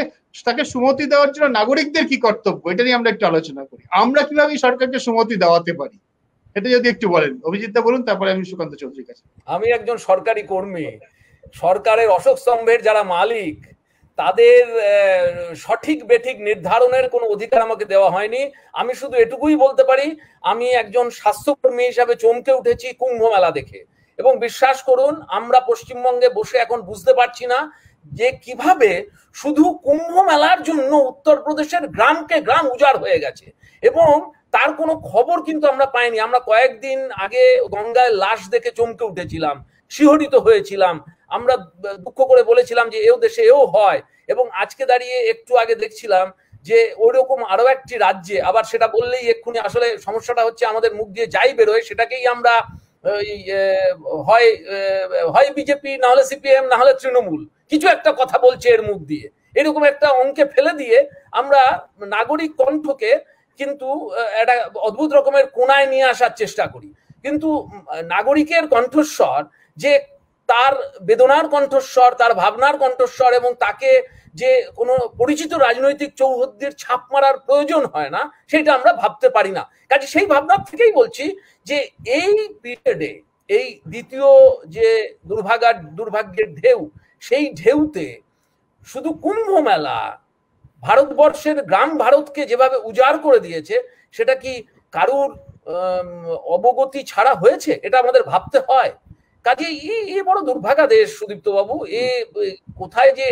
তাকে সুমতি দেওয়ার জন্য নাগরিকদের কি কর্তব্য, এটা নিয়ে আমরা একটু আলোচনা করি। আমরা কিভাবে সরকারকে সুমতি দেওয়াতে পারি, এটা যদি একটু বলেন। অভিজিৎ দা বলুন, তারপরে আমি সুকান্ত চৌধুরীর কাছে। আমি একজন সরকারি কর্মী, সরকারের অশোক স্তম্ভের যারা মালিক, তাদের সঠিক বেঠিক নির্ধারণের কোনো অধিকার আমাকে দেওয়া হয়নি। আমি শুধু এটুকুই বলতে পারি, আমি একজন স্বাস্থ্যকর্মী হিসাবে চমকে উঠেছি কুম্ভ মেলা দেখে। এবং বিশ্বাস করুন, আমরা পশ্চিমবঙ্গে বসে এখন বুঝতে পারছি না যে কিভাবে শুধু কুম্ভ মেলার জন্য উত্তরপ্রদেশের গ্রামকে গ্রাম উজাড় হয়ে গেছে, এবং তার কোনো খবর কিন্তু আমরা পাইনি। আমরা কয়েকদিন আগে গঙ্গায় লাশ দেখে চমকে উঠেছিলাম, শিহরিত হয়েছিলাম, আমরা দুঃখ করে বলেছিলাম যে এও দেশে এও হয়। এবং আজকে দাঁড়িয়ে একটু আগে দেখছিলাম যে ওইরকম আরো একটি রাজ্যে, আবার সেটা বললেই এক্ষুনি আসলে সমস্যাটা হচ্ছে আমাদের মুখ দিয়ে যাই বেরোয় সেটাকেই আমরা হয় বিজেপি, না হলে সিপিএম, না হলে তৃণমূল, কিছু একটা কথা বলছে এর মুখ দিয়ে। এরকম একটা অঙ্কে ফেলে দিয়ে আমরা নাগরিক কণ্ঠকে কিন্তু একটা অদ্ভুত রকমের কোণায় নিয়ে আসার চেষ্টা করি। কিন্তু নাগরিকের কণ্ঠস্বর যে তার বেদনার কণ্ঠস্বর, তার ভাবনার কণ্ঠস্বর, এবং তাকে যে কোনো পরিচিত রাজনৈতিক চৌহদ্দির ছাপ মারার প্রয়োজন হয় না, সেটা আমরা ভাবতে পারি না। কাজে সেই ভাবনা থেকেই বলছি যে এই পিরিয়ডে এই দ্বিতীয় যে দুর্ভাগ্যের ঢেউ, সেই ঢেউতে শুধু কুম্ভ মেলা ভারতবর্ষের গ্রাম ভারতকে যেভাবে উজাড় করে দিয়েছে, সেটা কি কারুর অবগতি ছাড়া হয়েছে? এটা আমাদের ভাবতে হয়। কাজে এ বড় দুর্ভাগা দেশ সুদীপ্ত বাবু। কোথায় যে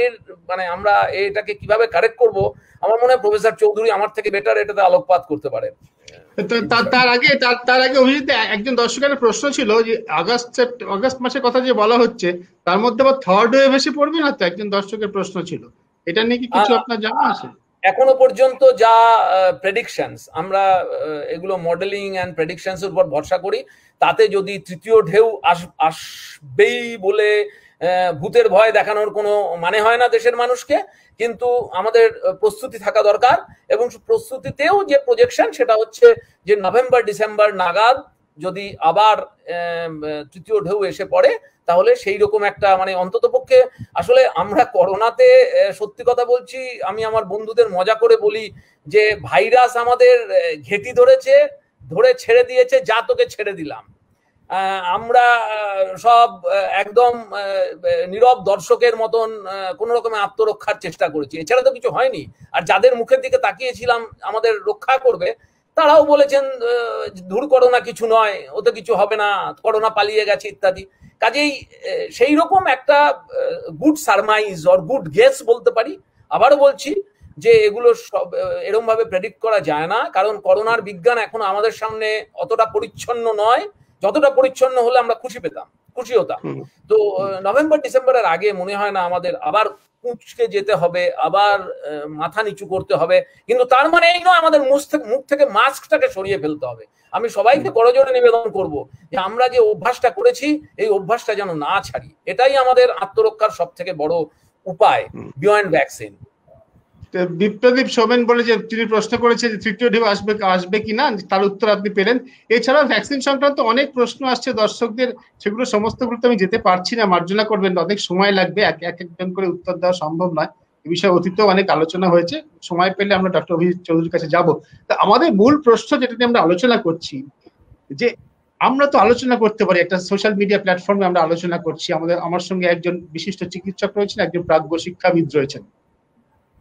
মানে আমরা এটাকে কিভাবে কারেক্ট করব, আমার মনে হয় প্রফেসর চৌধুরী আমার থেকে বেটার এটাতে আলোকপাত করতে পারেন। তার আগে অভিজিৎ, একজন দর্শকের প্রশ্ন ছিল যে আগস্ট মাসের কথা যে বলা হচ্ছে, তার মধ্যে আবার থার্ড ওয়েভ এসে পড়বে না তো? একজন দর্শকের প্রশ্ন ছিল, এটা নিয়ে কি কিছু আপনার জানা আছে? এখনো পর্যন্ত যা প্রেডিকশনস, আমরা এগুলো মডেলিং এন্ড প্রেডিকশনস এর উপর ভরসা করি, তাতে যদি তৃতীয় ঢেউ আসবেই বলে ভূতের ভয় দেখানোর কোনো মানে হয় না দেশের মানুষকে। কিন্তু আমাদের প্রস্তুতি থাকা দরকার, এবং প্রস্তুতিতেও যে প্রজেকশন সেটা হচ্ছে যে নভেম্বর ডিসেম্বর নাগাদ যদি আবার তৃতীয় ঢেউ এসে পড়ে, তাহলে সেই রকম একটা মানে অন্ততপক্ষে, আসলে আমরা করোনাতে সত্যি কথা বলছি, আমি আমার বন্ধুদের মজা করে বলি যে ভাইরাস আমাদের ঘেঁটি ধরে ছেড়ে দিয়েছে, যা তোকে ছেড়ে দিলাম। আমরা সব একদম নীরব দর্শকের মতন কোন রকমের আত্মরক্ষার চেষ্টা করেছি, এছাড়া তো কিছু হয়নি। আর যাদের মুখের দিকে তাকিয়েছিলাম আমাদের রক্ষা করবে, তারাও বলেছেন ধুর করোনা কিছু নয়, ওতে কিছু হবে না, করোনা পালিয়ে গেছে ইত্যাদি। কাজেই সেই রকম একটা good surmise or good guess বলতে পারি। আবারও বলছি যে এগুলো সব এরকম ভাবে প্রেডিক্ট করা যায় না, কারণ করোনার বিজ্ঞান এখন আমাদের সামনে অতটা পরিচ্ছন্ন নয়, যতটা পরিচ্ছন্ন হলে আমরা খুশি হতাম। তো নভেম্বর ডিসেম্বরের আগে মনে হয় না আমাদের আবার কুঁচকে যেতে হবে, আবার মাথা নিচু করতে হবে। কিন্তু তার মানে এই নয় আমাদের মুখ থেকে মাস্কটাকে সরিয়ে ফেলতে হবে। আমি সবাইকে করজোড়ে নিবেদন করব যে আমরা যে অভ্যাসটা করেছি, এই অভ্যাসটা যেন না ছাড়ি। এটাই আমাদের আত্মরক্ষার সব থেকে বড় উপায় বিয়ন্ড ভ্যাকসিন। বিপ্রদীপ সোমেন বলে যে তিনি প্রশ্ন করেছে যে তৃতীয় ঢেউ আসবে কিনা, তার উত্তর আপনি পেলেন। এছাড়া ভ্যাকসিন সংক্রান্ত অনেক প্রশ্ন আসছে দর্শকদের, সেগুলো সমস্তগুলোতে আমি যেতে পারছি না, মার্জনা করবেন, অনেক সময় লাগবে, একজন করে উত্তর দেওয়া সম্ভব নয়। এ বিষয়ে অতীতেও অনেক আলোচনা হয়েছে, সময় পেলে আমরা ডক্টর অভিজিৎ চৌধুরীর কাছে যাব। তা আমাদের মূল প্রশ্ন যেটা নিয়ে আমরা আলোচনা করছি, যে আমরা তো আলোচনা করতে পারি, একটা সোশ্যাল মিডিয়া প্ল্যাটফর্মে আমরা আলোচনা করছি, আমার সঙ্গে একজন বিশিষ্ট চিকিৎসক রয়েছেন, একজন প্রাজ্ঞ শিক্ষাবিদ রয়েছেন।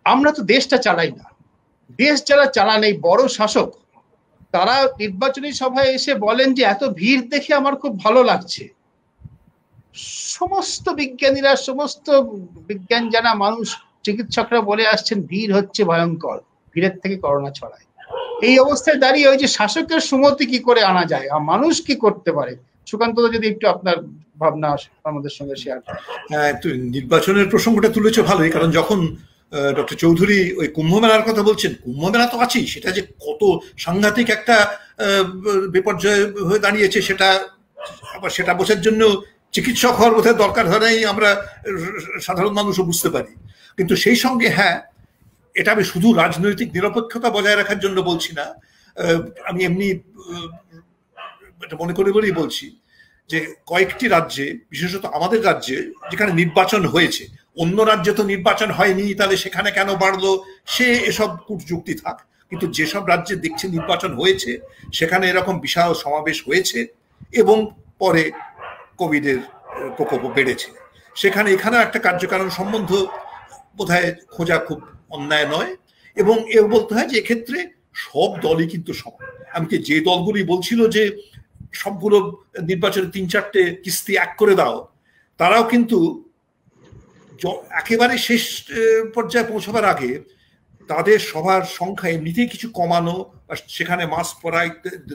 আমরা তো দেশটা চালাই না, দেশ যারা চালান এই বড় শাসক, তারা নির্বাচনী সভায় এসে বলেন যে এত ভিড় দেখে আমার খুব ভালো লাগছে। সমস্ত বিজ্ঞানীরা, সমস্ত বিজ্ঞান জানা মানুষ, চিকিৎসকরা বলে আসছেন ভিড় হচ্ছে ভয়ঙ্কর, ভিড়ের থেকে করোনা ছড়ায়। এই অবস্থায় দাঁড়িয়ে ওই যে শাসকের সুমতি কি করে আনা যায়, আর মানুষ কি করতে পারে, সুকান্ত যদি একটু আপনার ভাবনা আমাদের সঙ্গে শেয়ার করেন। হ্যাঁ, নির্বাচনের প্রসঙ্গটা তুলেছো ভালোই, কারণ যখন ডক্টর চৌধুরী ওই কুম্ভ মেলার কথা বলছেন, কুম্ভ মেলা তো আছেই, সেটা যে কত সাংঘাতিক একটা বিপর্যয় হয়ে দাঁড়িয়েছে সেটা বোঝার জন্য চিকিৎসক হওয়ার বোধহয় দরকার হয় নাই, আমরা সাধারণ মানুষও বুঝতে পারি। কিন্তু সেই সঙ্গে হ্যাঁ, এটা আমি শুধু রাজনৈতিক নিরপেক্ষতা বজায় রাখার জন্য বলছি না, আমি এমনি এটা মনে করে বলেই বলছি যে কয়েকটি রাজ্যে, বিশেষত আমাদের রাজ্যে যেখানে নির্বাচন হয়েছে, অন্য রাজ্যে তো নির্বাচন হয়নি, তাহলে সেখানে কেন বাড়লো, সে এসব কূটযুক্তি থাক। কিন্তু যেসব রাজ্যে দেখছে নির্বাচন হয়েছে, সেখানে এরকম বিশাল সমাবেশ হয়েছে এবং পরে কোভিডের প্রকোপ বেড়েছে, এখানে একটা কার্যকারণ সম্বন্ধ বোধহয় খোঁজা খুব অন্যায় নয়। এবং এও বলতে হয় যে এক্ষেত্রে সব দলই কিন্তু সমান। এমনকি যে দলগুলি বলছিল যে সবগুলো নির্বাচনে 3-4টে কিস্তি এক করে দাও, তারাও কিন্তু একেবারে শেষ পর্যায়ে পৌঁছবার আগে তাদের সবার সংখ্যা এমনিতেই কিছু কমানো, সেখানে মাস্ক পরা,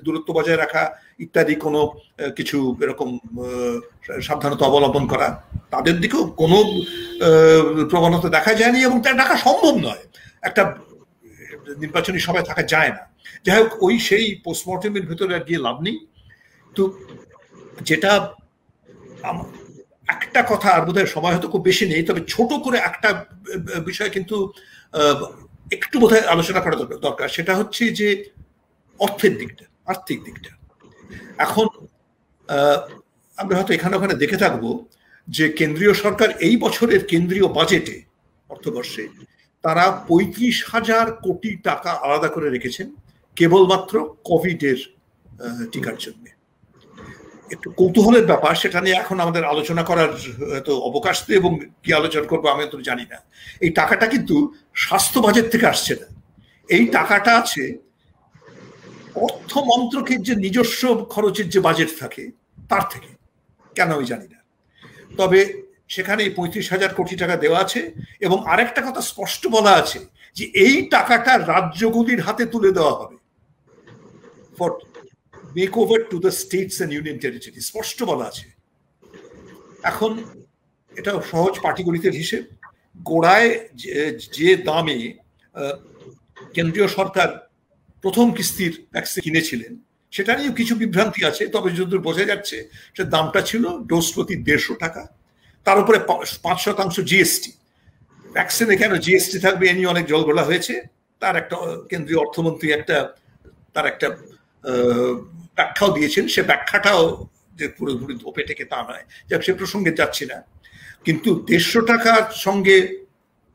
দূরত্ব বজায় রাখা ইত্যাদি কোনো কিছু এরকম সাবধানতা অবলম্বন করা, তাদের দিকেও কোনো প্রবণতা দেখা যায়নি এবং তা ডাকা সম্ভব নয়। একটা নির্বাচনী সভায় থাকা যায় না। যাই হোক, সেই পোস্টমর্টেমের ভিতরে আর গিয়ে লাভ নেই। তো যেটা একটা কথা, আর বোধহয় সময় হয়তো খুব বেশি নেই, তবে ছোট করে একটা বিষয় কিন্তু একটু বোধহয় আলোচনা করা দরকার, সেটা হচ্ছে যে আর্থিক দিকটা। এখন আমরা হয়তো এখানে ওখানে দেখে থাকবো যে কেন্দ্রীয় সরকার এই বছরের কেন্দ্রীয় বাজেটে, অর্থবর্ষে, তারা 35,000 কোটি টাকা আলাদা করে রেখেছেন কেবলমাত্র কোভিডের টিকার জন্য। একটু কৌতূহলের ব্যাপার, সেটা নিয়ে এখন আমাদের আলোচনা করার তো অবকাশ নেই, এবং কি আলোচনা করবো আমি তো জানি না। এই টাকাটা কিন্তু স্বাস্থ্য বাজেট থেকে আসছে না, এই টাকাটা আছে অর্থ মন্ত্রকের যে নিজস্ব খরচের যে বাজেট থাকে তার থেকে, কেন আমি জানি না। তবে সেখানে 35,000 কোটি টাকা দেওয়া আছে, এবং আরেকটা কথা স্পষ্ট বলা আছে যে এই টাকাটা রাজ্যগুলির হাতে তুলে দেওয়া হবে for make over to the states and union territory, স্পষ্ট বলা আছে। এখন এটা সহজ পাটিগণিতের হিসেব, গোড়ায় যে দামে কেন্দ্রীয় সরকার প্রথম কিস্তির ভ্যাকসিন কিনেছিলেন সেটা নিয়েও কিছু বিভ্রান্তি আছে, তবে যতদূর বোঝা যাচ্ছে সে দামটা ছিল ডোজ প্রতি 150 টাকা, তার উপরে 5% জিএসটি। ভ্যাকসিনে কেন জিএসটি থাকবে এ নিয়ে অনেক জলঘোলা হয়েছে, তার একটা কেন্দ্রীয় অর্থমন্ত্রী তার একটা ব্যাখ্যাও দিয়েছেন, সে ব্যাখ্যাটাও যে পুরোপুরি ধোপে টেকে তা নয়, যাক সে প্রসঙ্গে যাচ্ছি না। কিন্তু 150 টাকার সঙ্গে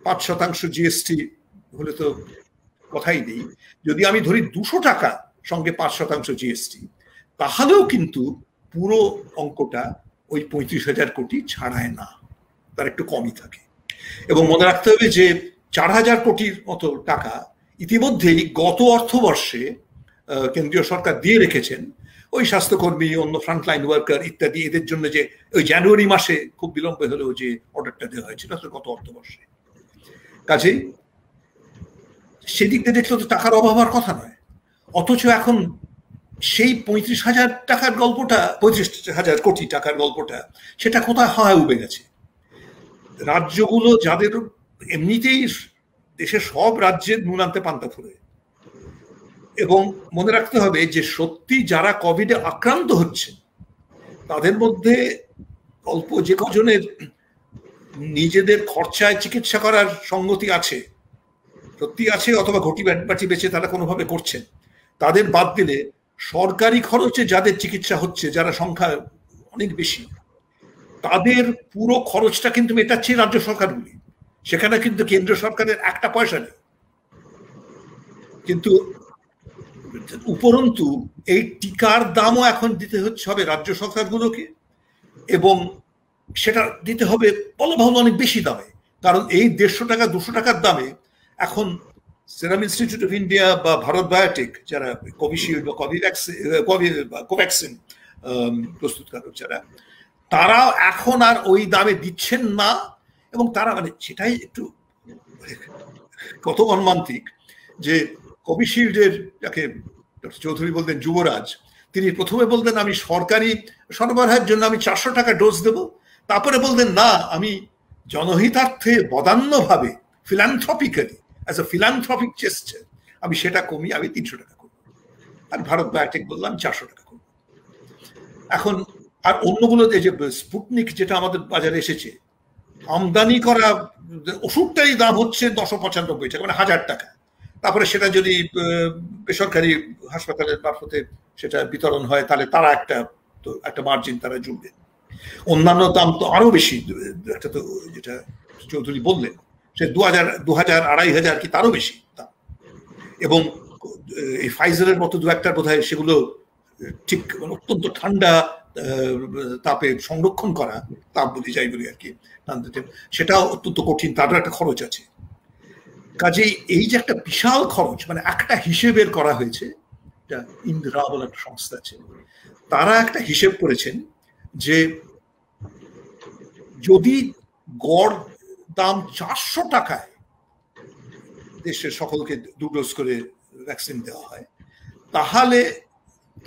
5% জিএসটি হলে তো কথাই নেই। যদি আমি ধরি 200 টাকা সঙ্গে 5% জিএসটি, তাহলেও কিন্তু পুরো অঙ্কটা ওই 35,000 কোটি ছাড়ায় না, তার একটু কমই থাকে। এবং মনে রাখতে হবে যে 4,000 কোটির মতো টাকা ইতিমধ্যেই গত অর্থবর্ষে কেন্দ্রীয় সরকার দিয়ে রেখেছেন ওই স্বাস্থ্যকর্মী, অন্য ফ্রন্টলাইন ওয়ার্কার ইত্যাদি, এদের জন্য যে ওই জানুয়ারি মাসে খুব বিলম্বে হলেও যে অর্ডারটা দেওয়া হয়েছিল গত অর্থবর্ষে। কাজেই সেদিক দিয়ে দেখলে তো টাকার অভাব হওয়ার কথা নয়, অথচ এখন সেই 35,000 টাকার গল্পটা, 35,000 কোটি টাকার গল্পটা, সেটা কোথায় হয় উবে গেছে। রাজ্যগুলো যাদের এমনিতেই দেশের সব রাজ্যের নুন আনতে পান্তা ফুরে, এবং মনে রাখতে হবে যে সত্যি যারা কোভিডে আক্রান্ত হচ্ছে তাদের মধ্যে অল্প যে কজনের নিজেদের খরচায় চিকিৎসা করার সঙ্গতি আছে, সত্যি আছে, অথবা ঘটি বাটি বেঁচে তারা কোনোভাবে করছেন, তাদের বাদ দিলে সরকারি খরচে যাদের চিকিৎসা হচ্ছে, যারা সংখ্যা অনেক বেশি, তাদের পুরো খরচটা কিন্তু মেটাচ্ছে রাজ্য সরকারগুলি, সেখানে কিন্তু কেন্দ্র সরকারের একটা পয়সা নেই। কিন্তু উপরন্তু এই টিকার দামও এখন দিতে হবে রাজ্য সরকারগুলোকে, এবং সেটা দিতে হবে বলবাহুল অনেক বেশি দামে, কারণ এই 150 টাকা 200 টাকার দামে এখন সেরাম ইনস্টিটিউট অফ ইন্ডিয়া বা ভারত বায়োটেক, যারা কোভিশিল্ড বা কোভ্যাক্সিন প্রস্তুতকারক যারা, তারা এখন আর ওই দামে দিচ্ছেন না। এবং তারা মানে সেটাই একটু কত মর্মান্তিক যে কোভিশিল্ডের, যাকে ডক্টর চৌধুরী বলতেন যুবরাজ, তিনি প্রথমে বলতেন আমি সরকারি সরবরাহের জন্য আমি 400 টাকা ডোজ দেব, তারপরে বলতেন না আমি জনহিতার্থে বদান্যভাবে ফিলান্থ্রপিক্যালি অ্যাজ এ ফিলান্থ্রপিক জেস্চার আমি সেটা কমিয়ে আমি 300 টাকা করবো, আর ভারত বায়োটেক বললাম 400 টাকা করবো। এখন আর অন্যগুলোতে যে স্পুটনিক যেটা আমাদের বাজারে এসেছে, আমদানি করা ওষুধটাই দাম হচ্ছে 995 টাকা, মানে 1000 টাকা। তারপরে সেটা যদি বেসরকারি হাসপাতালের মারফতে সেটা বিতরণ হয় তাহলে তারা একটা মার্জিন তারা জুড়বে। অন্যান্য দাম তো আরো বেশি, একটা তো যেটা চৌধুরী বললেন সে 2,000, 2,500 কি তারও বেশি দাম। এবং এই ফাইজারের মতো দু একটা বোধহয় সেগুলো ঠিক অত্যন্ত ঠান্ডা তাপে সংরক্ষণ করা, তাপ বলি যাই বলি আর কি, সেটাও অত্যন্ত কঠিন, তারও একটা খরচ আছে। কাজেই এই যে একটা বিশাল খরচ, মানে একটা হিসেবের করা হয়েছে, ইন্দ্রা বলে একটা সংস্থা আছে, তারা একটা হিসেব করেছেন যে যদি গড় দাম 400 টাকায় দেশের সকলকে 2 ডোজ করে ভ্যাকসিন দেওয়া হয়, তাহলে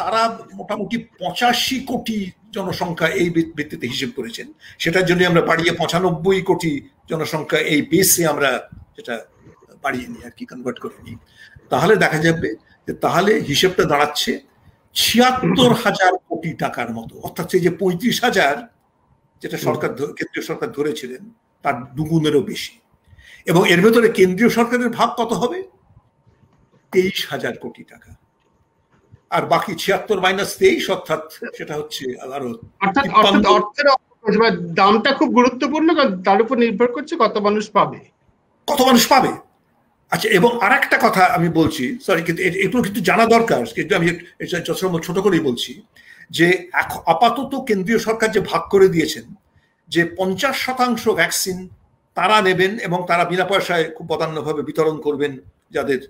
তারা মোটামুটি 85 কোটি জনসংখ্যা এই ভিত্তিতে হিসেব করেছেন। সেটার জন্য আমরা বাড়িয়ে 95 কোটি জনসংখ্যা এই বেসে আমরা যেটা বাড়িয়ে নিই আর কি, কনভার্ট করে নিই, তাহলে দেখা যাবে যে তাহলে হিসেবটা দাঁড়াচ্ছে 76,000 কোটি টাকার মতো। অর্থাৎ সেই যে 35,000 যেটা কেন্দ্রীয় সরকার ধরেছিলেন তার দুগুণেরও বেশি। এবং এর ভেতরে কেন্দ্রীয় সরকারের ভাগ কত হবে? 23,000 কোটি টাকা। আর বাকি 76 মাইনাস 23, অর্থাৎ সেটা হচ্ছে আরো অর্থের দামটা খুব গুরুত্বপূর্ণ, কারণ তার উপর নির্ভর করছে কত মানুষ পাবে। আচ্ছা, এবং আর একটা কথা আমি বলছি, সরি, কিন্তু এগুলো কিন্তু জানা দরকার, কিন্তু আমি ছোট করেই বলছি যে আপাতত কেন্দ্রীয় সরকার যে ভাগ করে দিয়েছেন যে 50% ভ্যাকসিন তারা নেবেন এবং তারা বিনা পয়সায় খুব বদান্যভাবে বিতরণ করবেন যাদের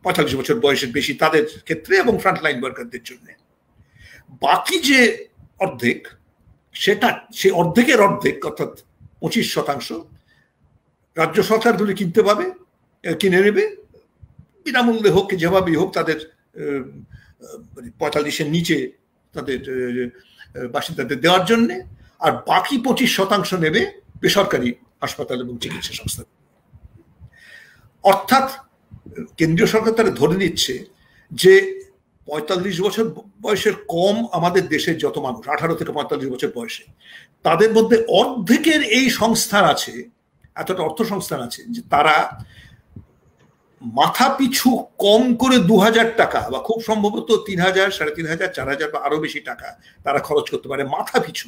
45 বছর বয়সের বেশি তাদের ক্ষেত্রে এবং ফ্রন্টলাইন ওয়ার্কারদের জন্য। বাকি যে অর্ধেক, সেটা সেই অর্ধেকের অর্ধেক অর্থাৎ 25% রাজ্য সরকারগুলি কিনে নেবে বিনামূল্যে হোক, যেভাবেই হোক, তাদের 45-এর নিচে তাদের বাসিন্দাদের দেওয়ার জন্য। আর বাকি 25% নেবে বেসরকারি হাসপাতাল এবং চিকিৎসা সংস্থা। অর্থাৎ কেন্দ্রীয় সরকার তারা ধরে নিচ্ছে যে 45 বছর বয়সের কম আমাদের দেশের যত মানুষ 18 থেকে 45 বছর বয়সে, তাদের মধ্যে অর্ধেকের এই সংস্থান আছে, এতটা অর্থ সংস্থান আছে যে তারা মাথা পিছু কম করে 2000 টাকা বা খুব সম্ভবত 3000, 3500, 4000 বা আরো বেশি টাকা তারা খরচ করতে পারে মাথা পিছু।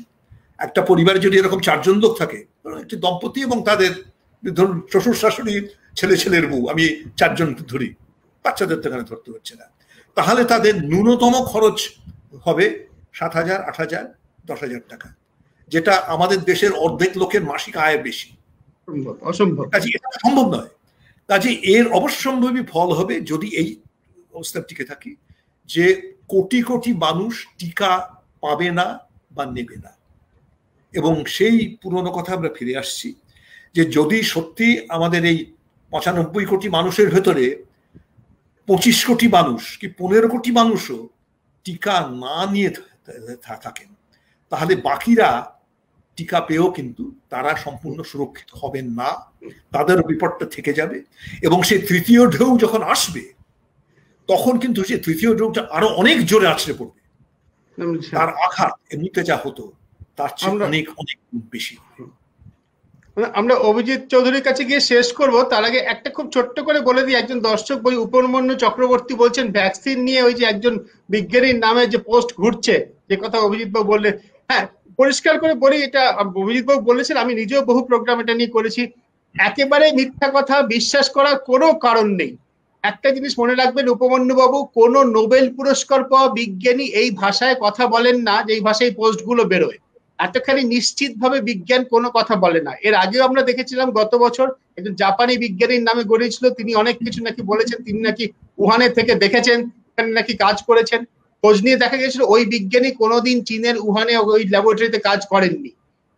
একটা পরিবারে যদি এরকম 4 জন লোক থাকে, একটি দম্পতি এবং তাদের ধরুন শ্বশুর শাশুড়ি, ছেলের বউ, আমি 4 জন ধরি, বাচ্চাদের তো এখানে ধরতে হচ্ছে না, তাহলে তাদের ন্যূনতম খরচ হবে 7000, 8000, 10,000 টাকা, যেটা আমাদের দেশের অর্ধেক লোকের মাসিক আয়ের বেশি। অসম্ভব, কাজে এটা সম্ভব নয়। কাজে এর অবশ্যম্ভাবী ফল হবে যদি এই অবস্থা টিকে থাকে যে কোটি কোটি মানুষ টিকা পাবে না বা নেবে না। এবং সেই পুরনো কথা আমরা ফিরে আসছি যে যদি সত্যি আমাদের এই 95 কোটি মানুষের ভেতরে 25 কোটি মানুষ কি 15 কোটি মানুষও টিকা না নিয়ে থাকেন, তাহলে বাকিরা টিকা পেয়েও কিন্তু তারা সম্পূর্ণ সুরক্ষিত হবেন না, তাদের বিপদটা থেকে যাবে। এবং সেই তৃতীয় ঢেউ যখন আসবে তখন কিন্তু সেই তৃতীয় ঢেউটা আরো অনেক জোরে আছড়ে পড়বে, তার আঘাত এমনিতে যা হতো তার চেয়ে অনেক অনেক বেশি। আমরা অভিজিৎ চৌধুরীর কাছে গিয়ে শেষ করব, তার আগে একটা খুব ছোট্ট করে বলে দিই, একজন দর্শক বই উপমন্যু চক্রবর্তী বলছেন ভ্যাকসিন নিয়ে ওই যে একজন বিজ্ঞানীর নামে যে পোস্ট ঘুরছে, যে কথা অভিজিৎ বাবু বললেন, হ্যাঁ পরিষ্কার করে বলি, এটা অভিজিৎ বাবু বলেছেন, আমি নিজেও বহু প্রোগ্রাম এটা নিয়ে করেছি, একেবারে মিথ্যা কথা বিশ্বাস করার কোনো কারণ নেই। একটা জিনিস মনে রাখবেন উপমন্যু বাবু, কোন নোবেল পুরস্কার পাওয়া বিজ্ঞানী এই ভাষায় কথা বলেন না যে এই ভাষায় পোস্টগুলো বেরোয়, এতখানি নিশ্চিতভাবে বিজ্ঞান কোনো কথা বলে না। এর আগেও আমরা দেখেছিলাম গত বছর একজন জাপানি বিজ্ঞানীর নামে গড়িয়েছিল, তিনি অনেক কিছু নাকি বলেছেন, তিনি নাকি উহানে থেকে দেখেছেন, এখানে নাকি কাজ করেছেন, খোঁজ নিয়ে দেখা গেছিল ওই বিজ্ঞানী কোনোদিন চীনের উহানে ওই ল্যাবরেটরিতে কাজ করেননি।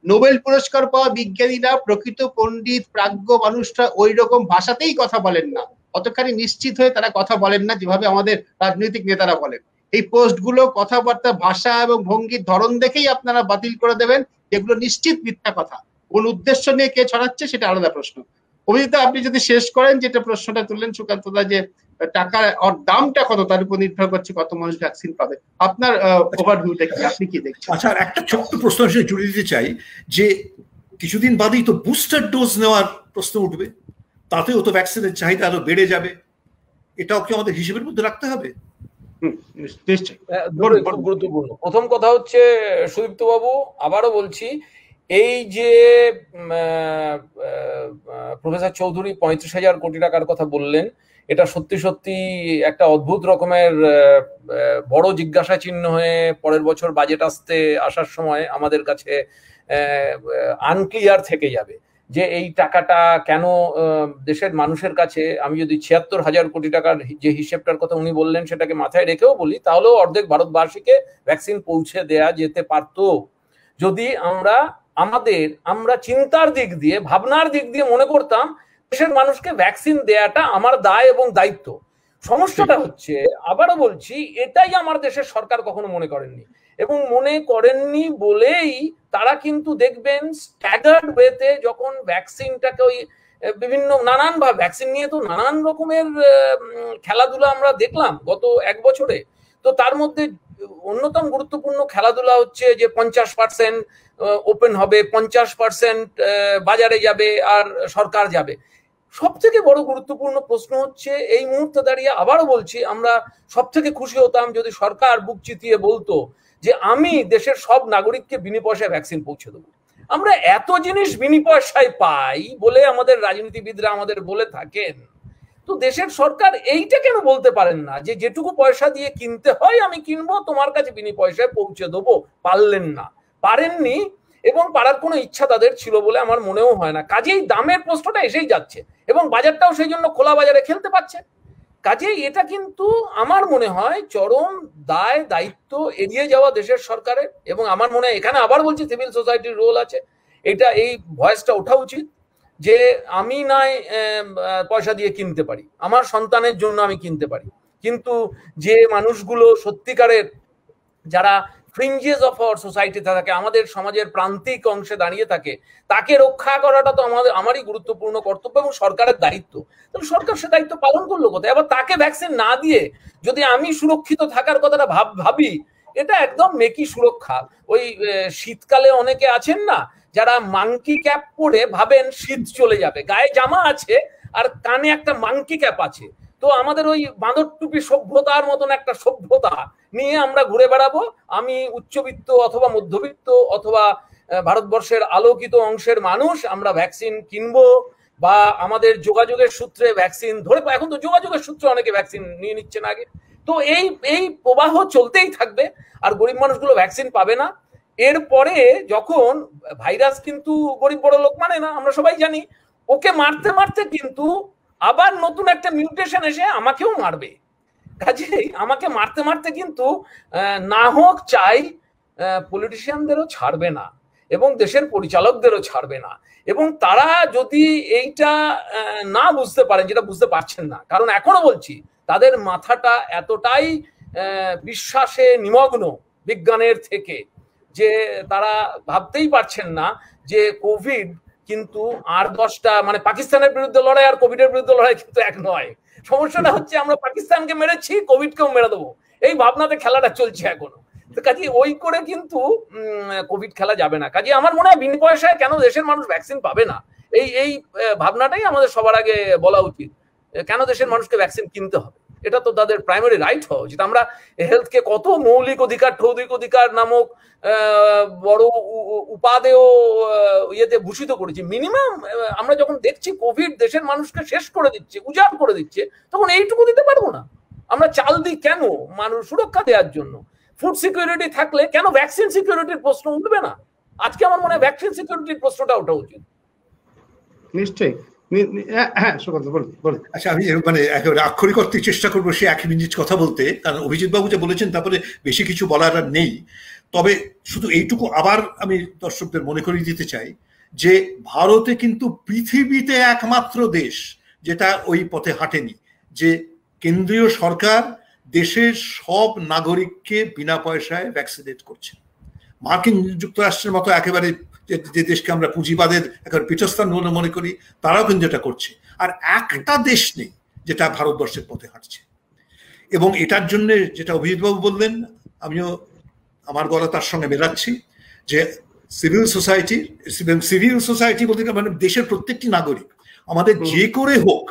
নোবেল পুরস্কার পাওয়া বিজ্ঞানীরা, প্রকৃত পণ্ডিত প্রাজ্ঞ মানুষরা ওই রকম ভাষাতেই কথা বলেন না, অতখানি নিশ্চিত হয়ে তারা কথা বলেন না যেভাবে আমাদের রাজনৈতিক নেতারা বলেন। এই পোস্টগুলো কথাবার্তা, ভাষা এবং ভঙ্গির ধরন দেখেই আপনারা বাতিল করে দেবেন, যেগুলো নিশ্চিত মিথ্যা কথা। কোন উদ্দেশ্য নিয়ে কে ছড়াচ্ছে সেটা আলাদা প্রশ্ন। অভিজিৎ, আপনি যদি শেষ করেন, যেটা প্রশ্নটা তুললেন সুকান্ত দা, যে টাকার দামটা কত তার উপর নির্ভর করছে কত মানুষ ভ্যাকসিন পাবে, আপনার ওভারভিউটা কি, আপনি কি দেখছেন? আচ্ছা, একটা ছোট্ট প্রশ্ন জুড়ে দিতে চাই যে কিছুদিন বাদেই তো বুস্টার ডোজ নেওয়ার প্রশ্ন উঠবে, তাতেও তো ভ্যাকসিনের চাহিদা আরো বেড়ে যাবে, এটাও কি আমাদের হিসেবের মধ্যে রাখতে হবে? গুরুত্বপূর্ণ। প্রথম কথা হচ্ছে সুদীপ্ত বাবু, আবারও বলছি, এই যে প্রফেসর চৌধুরী 35,000 কোটি টাকার কথা বললেন, এটা সত্যি সত্যি একটা অদ্ভুত রকমের বড় জিজ্ঞাসা চিহ্ন হয়ে পরের বছর বাজেট আসার সময় আমাদের কাছে আনক্লিয়ার থেকে যাবে যে এই টাকাটা কেন দেশের মানুষের কাছে। আমি যদি 76,000 কোটি টাকার যে হিসেবটার কথা উনি বললেন সেটাকে মাথায় রেখেও বলি, তাহলেও অর্ধেক ভারতবাসীকে ভ্যাকসিন পৌঁছে দেয়া যেতে পারতো যদি আমরা চিন্তার দিক দিয়ে, ভাবনার দিক দিয়ে মনে করতাম দেশের মানুষকে ভ্যাকসিন দেয়াটা আমার দায় এবং দায়িত্ব। সমস্যাটা হচ্ছে, আবারও বলছি, এটাই আমার দেশের সরকার কখনো মনে করেননি, এবং মনে করেননি বলেই তারা কিন্তু দেখবেন স্ট্যাগার্ড ওয়েতে যখন ভ্যাকসিনটাকে ওই বিভিন্ন নানানভাবে, ভ্যাকসিন নিয়ে তো নানান রকমের খেলাধুলা আমরা দেখলাম গত 1 বছরে। তো তার মধ্যে অন্যতম গুরুত্বপূর্ণ খেলাধুলা হচ্ছে যে 50% ওপেন হবে, 50% বাজারে যাবে আর সরকার যাবে। সব থেকে বড় গুরুত্বপূর্ণ প্রশ্ন হচ্ছে, এই মুহূর্তে দাঁড়িয়ে আবারও বলছি, আমরা সব থেকে খুশি হতাম যদি সরকার বুক চিতিয়ে বলতো যে আমি দেশের সব নাগরিককে বিনা পয়সায় ভ্যাকসিন পৌঁছে দেবো। আমরা এত জিনিস বিনি পয়সায় পাই বলে আমাদের রাজনীতিবিদরা আমাদের বলে থাকেন, তো দেশের সরকার এইটা কেন বলতে পারেন না যে যেটুকু পয়সা দিয়ে কিনতে হয় আমি কিনবো, তোমার কাছে বিনি পয়সায় পৌঁছে দেবো? পারলেন না, পারেননি, এবং পারার কোনো ইচ্ছা তাদের ছিল বলে আমার মনেও হয় না। কাজেই দামের প্রশ্নটা এসেই যাচ্ছে এবং বাজারটাও সেই জন্য খোলা বাজারে খেলতে পারছে। কাজেই এটা কিন্তু আমার মনে হয় চরম দায় দায়িত্ব এড়িয়ে যাওয়া দেশের সরকারের, এবং আমার মনে হয় এখানে আবার বলছি সিভিল সোসাইটির রোল আছে। এটা এই ভয়েসটা ওঠা উচিত যে আমি নয় পয়সা দিয়ে কিনতে পারি, আমার সন্তানের জন্য আমি কিনতে পারি, কিন্তু যে মানুষগুলো সত্যিকারের যারা ফ্রিঞ্জেস অফ আওয়ার সোসাইটিতে থাকে, আমাদের সমাজের প্রান্তিক অংশে দাঁড়িয়ে থাকে, তাকে রক্ষা করাটা তো আমারই গুরুত্বপূর্ণ কর্তব্য এবং সরকারের দায়িত্ব। তাহলে সরকার সে দায়িত্ব পালন করলো কোথায়? আবার তাকে ভ্যাকসিন না দিয়ে যদি আমি সুরক্ষিত থাকার কথাটা ভাবি, এটা একদম মেকি সুরক্ষা। ওই শীতকালে অনেকে আছেন না যারা মাংকি ক্যাপ পরে ভাবেন শীত চলে যাবে, গায়ে জামা আছে আর কানে একটা মাংকি ক্যাপ আছে, তো আমাদের ওই বাঁদর টুপি সভ্যতার মতন একটা সভ্যতা নিয়ে আমরা ঘুরে বেড়াবো। আমি উচ্চবিত্ত অথবা মধ্যবিত্ত অথবা ভারতবর্ষের আলোকিত অংশের মানুষ, আমরা ভ্যাকসিন কিনবো বা আমাদের যোগাযোগের সূত্রে ভ্যাকসিন ধরে, এখন তো যোগাযোগের সূত্রে অনেকে ভ্যাকসিন নিয়ে নিচ্ছেন আগে, তো এই প্রবাহ চলতেই থাকবে আর গরিব মানুষগুলো ভ্যাকসিন পাবে না। এরপরে যখন ভাইরাস কিন্তু গরিব বড় লোক মানে না, আমরা সবাই জানি, ওকে মারতে মারতে কিন্তু আবার নতুন একটা মিউটেশন এসে আমাকেও মারবে। কাজেই আমাকে মারতে মারতে কিন্তু না হোক চাই পলিটিশিয়ানদেরও ছাড়বে না এবং দেশের পরিচালকদেরও ছাড়বে না, এবং তারা যদি এইটা না বুঝতে পারেন, যেটা বুঝতে পারছেন না, কারণ এখনো বলছি তাদের মাথাটা এতটাই বিশ্বাসে নিমগ্ন বিজ্ঞানের থেকে যে তারা ভাবতেই পারছেন না যে কোভিড কিন্তু আর 10টা, মানে পাকিস্তানের বিরুদ্ধে লড়াই আর কোভিডের বিরুদ্ধে লড়াই কিন্তু এক নয়। সমস্যাটা হচ্ছে আমরা পাকিস্তানকে মেরেছি, কোভিডকেও মেরে দেবো, এই ভাবনাতে খেলাটা চলছে এখনো। কাজে ওই করে কিন্তু কোভিড খেলা যাবে না। কাজে আমার মনে হয় বিনা পয়সায় কেন দেশের মানুষ ভ্যাকসিন পাবে না, এই ভাবনাটাই আমাদের সবার আগে বলা উচিত। কেন দেশের মানুষকে ভ্যাকসিন কিনতে হবে? এটা তো তাদের প্রাইমারি রাইট হওয়া উচিত। আমরা হেলথকে কত মৌলিক অধিকার, ঠৌদিক অধিকার নামক বড় উপাদেয় ইয়েতে ভূষিত করেছি। মিনিমাম আমরা যখন দেখছি কোভিড দেশের মানুষকে শেষ করে দিচ্ছে, উজাড় করে দিচ্ছে, তখন এইটুকু দিতে পারবো না? আমরা চাল দিই কেন? মানুষ সুরক্ষা দেওয়ার জন্য। ফুড সিকিউরিটি থাকলে কেন ভ্যাকসিন সিকিউরিটির প্রশ্ন উঠবে না? আজকে আমার মনে হয় ভ্যাকসিন সিকিউরিটির প্রশ্নটা ওঠা উচিত। নিশ্চয়ই। হ্যাঁ সুকান্ত বলুন। আচ্ছা, আমি মানে একেবারে আক্ষরিক অর্থে চেষ্টা করবো সে 1 মিনিট কথা বলতে, কারণ অভিজিৎ বাবু যা বলেছেন তারপরে বেশি কিছু বলার আর নেই। তবে শুধু এইটুকু আবার আমি দর্শকদের মনে করিয়ে দিতে চাই যে ভারতে কিন্তু পৃথিবীতে একমাত্র দেশ যেটা ওই পথে হাঁটেনি, যে কেন্দ্রীয় সরকার দেশের সব নাগরিককে বিনা পয়সায় ভ্যাকসিনেট করছে। মার্কিন যুক্তরাষ্ট্রের মতো একেবারে যে দেশকে আমরা পুঁজিবাদের একেবারে পীঠস্থান মনে করি, তারাও কিন্তু এটা করছে। আর একটা দেশ নেই যেটা ভারতবর্ষের পথে হাঁটছে। এবং এটার জন্য যেটা অভিজিৎবাবু বললেন, আমিও আমার গলা তার সঙ্গে মেলাচ্ছি, যে সিভিল সোসাইটি বলতে মানে দেশের প্রত্যেকটি নাগরিক, আমাদের যে করে হোক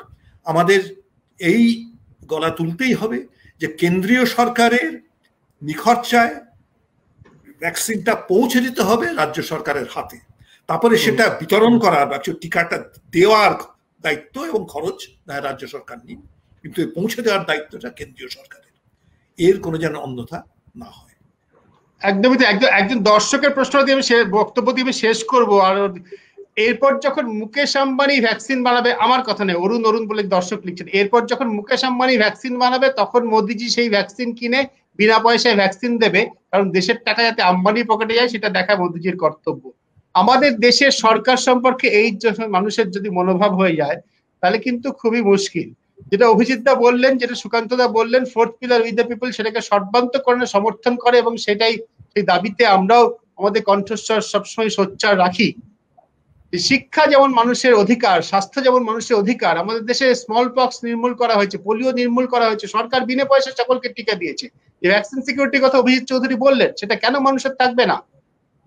আমাদের এই গলা তুলতেই হবে যে কেন্দ্রীয় সরকারের নিখরচায় ভ্যাকসিনটা পৌঁছে দিতে হবে রাজ্য সরকারের হাতে। তারপরে সেটা বিতরণ করা বা টিকাটা দেওয়ার দায়িত্ব এবং খরচ রাজ্য সরকার নিন, কিন্তু পৌঁছে দেওয়ার দায়িত্বটা কেন্দ্রীয় সরকারের। এর কোনো যেন অন্যথা না হয়। একদমই। একজন দর্শকের প্রশ্ন দিয়ে আমি বক্তব্য দিয়ে আমি শেষ করব। আর এরপর যখন মুকেশ আম্বানি ভ্যাকসিন বানাবে, আমার কথা নেই, অরুণ বলে দর্শক লিখছেন, এরপর যখন মুকেশ আম্বানি ভ্যাকসিন বানাবে তখন মোদিজি সেই ভ্যাকসিন কিনে বিনা পয়সায় ভ্যাকসিন দেবে, কারণ দেশের টাকা যাতে আম্বানির পকেটে যায় সেটা দেখা মোদিজির কর্তব্য। আমাদের দেশের সরকার সম্পর্কে এই মানুষের যদি মনোভাব হয়ে যায় তাহলে কিন্তু খুবই মুশকিল। যেটা অভিজিৎদা বললেন, যেটা সুকান্তদা বললেন, 4th pillar with the people, সেটাকে সর্বান্তকরণে সমর্থন করে এবং সেটাই সেই দাবিতে আমরাও আমাদের কণ্ঠস্বর সবসময় সোচ্চার রাখি। শিক্ষা যেমন মানুষের অধিকার, স্বাস্থ্য যেমন মানুষের অধিকার। আমাদের দেশে স্মল পক্স নির্মূল করা হয়েছে, পোলিও নির্মূল করা হয়েছে, সরকার বিনা পয়সা সকলকে টিকা দিয়েছে। যে ভ্যাকসিন সিকিউরিটির কথা অভিজিৎ চৌধুরী বললেন, সেটা কেন মানুষের থাকবে না?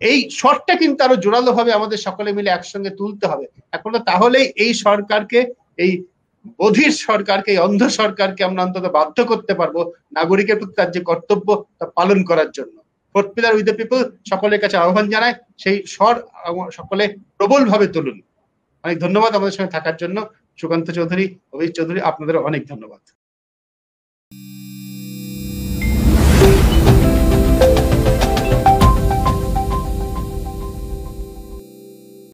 এই শর্টটা কিন্তু আরো জোরালো ভাবে আমাদের সকলে মিলে একসঙ্গে তুলতে হবে এখন। তাহলেই এই সরকারকে, এই অধীর সরকারকে, এই অন্ধ সরকারকে আমরা অন্তত বাধ্য করতে পারবো নাগরিকের প্রতি তার যে কর্তব্য তা পালন করার জন্য। Fourth pillar with the people সকলের কাছে আহ্বান জানায়, সেই স্বর সকলে প্রবলভাবে তুলুন। অনেক ধন্যবাদ আমাদের সঙ্গে থাকার জন্য সুকান্ত চৌধুরী, অভিজিৎ চৌধুরী, আপনাদের অনেক ধন্যবাদ।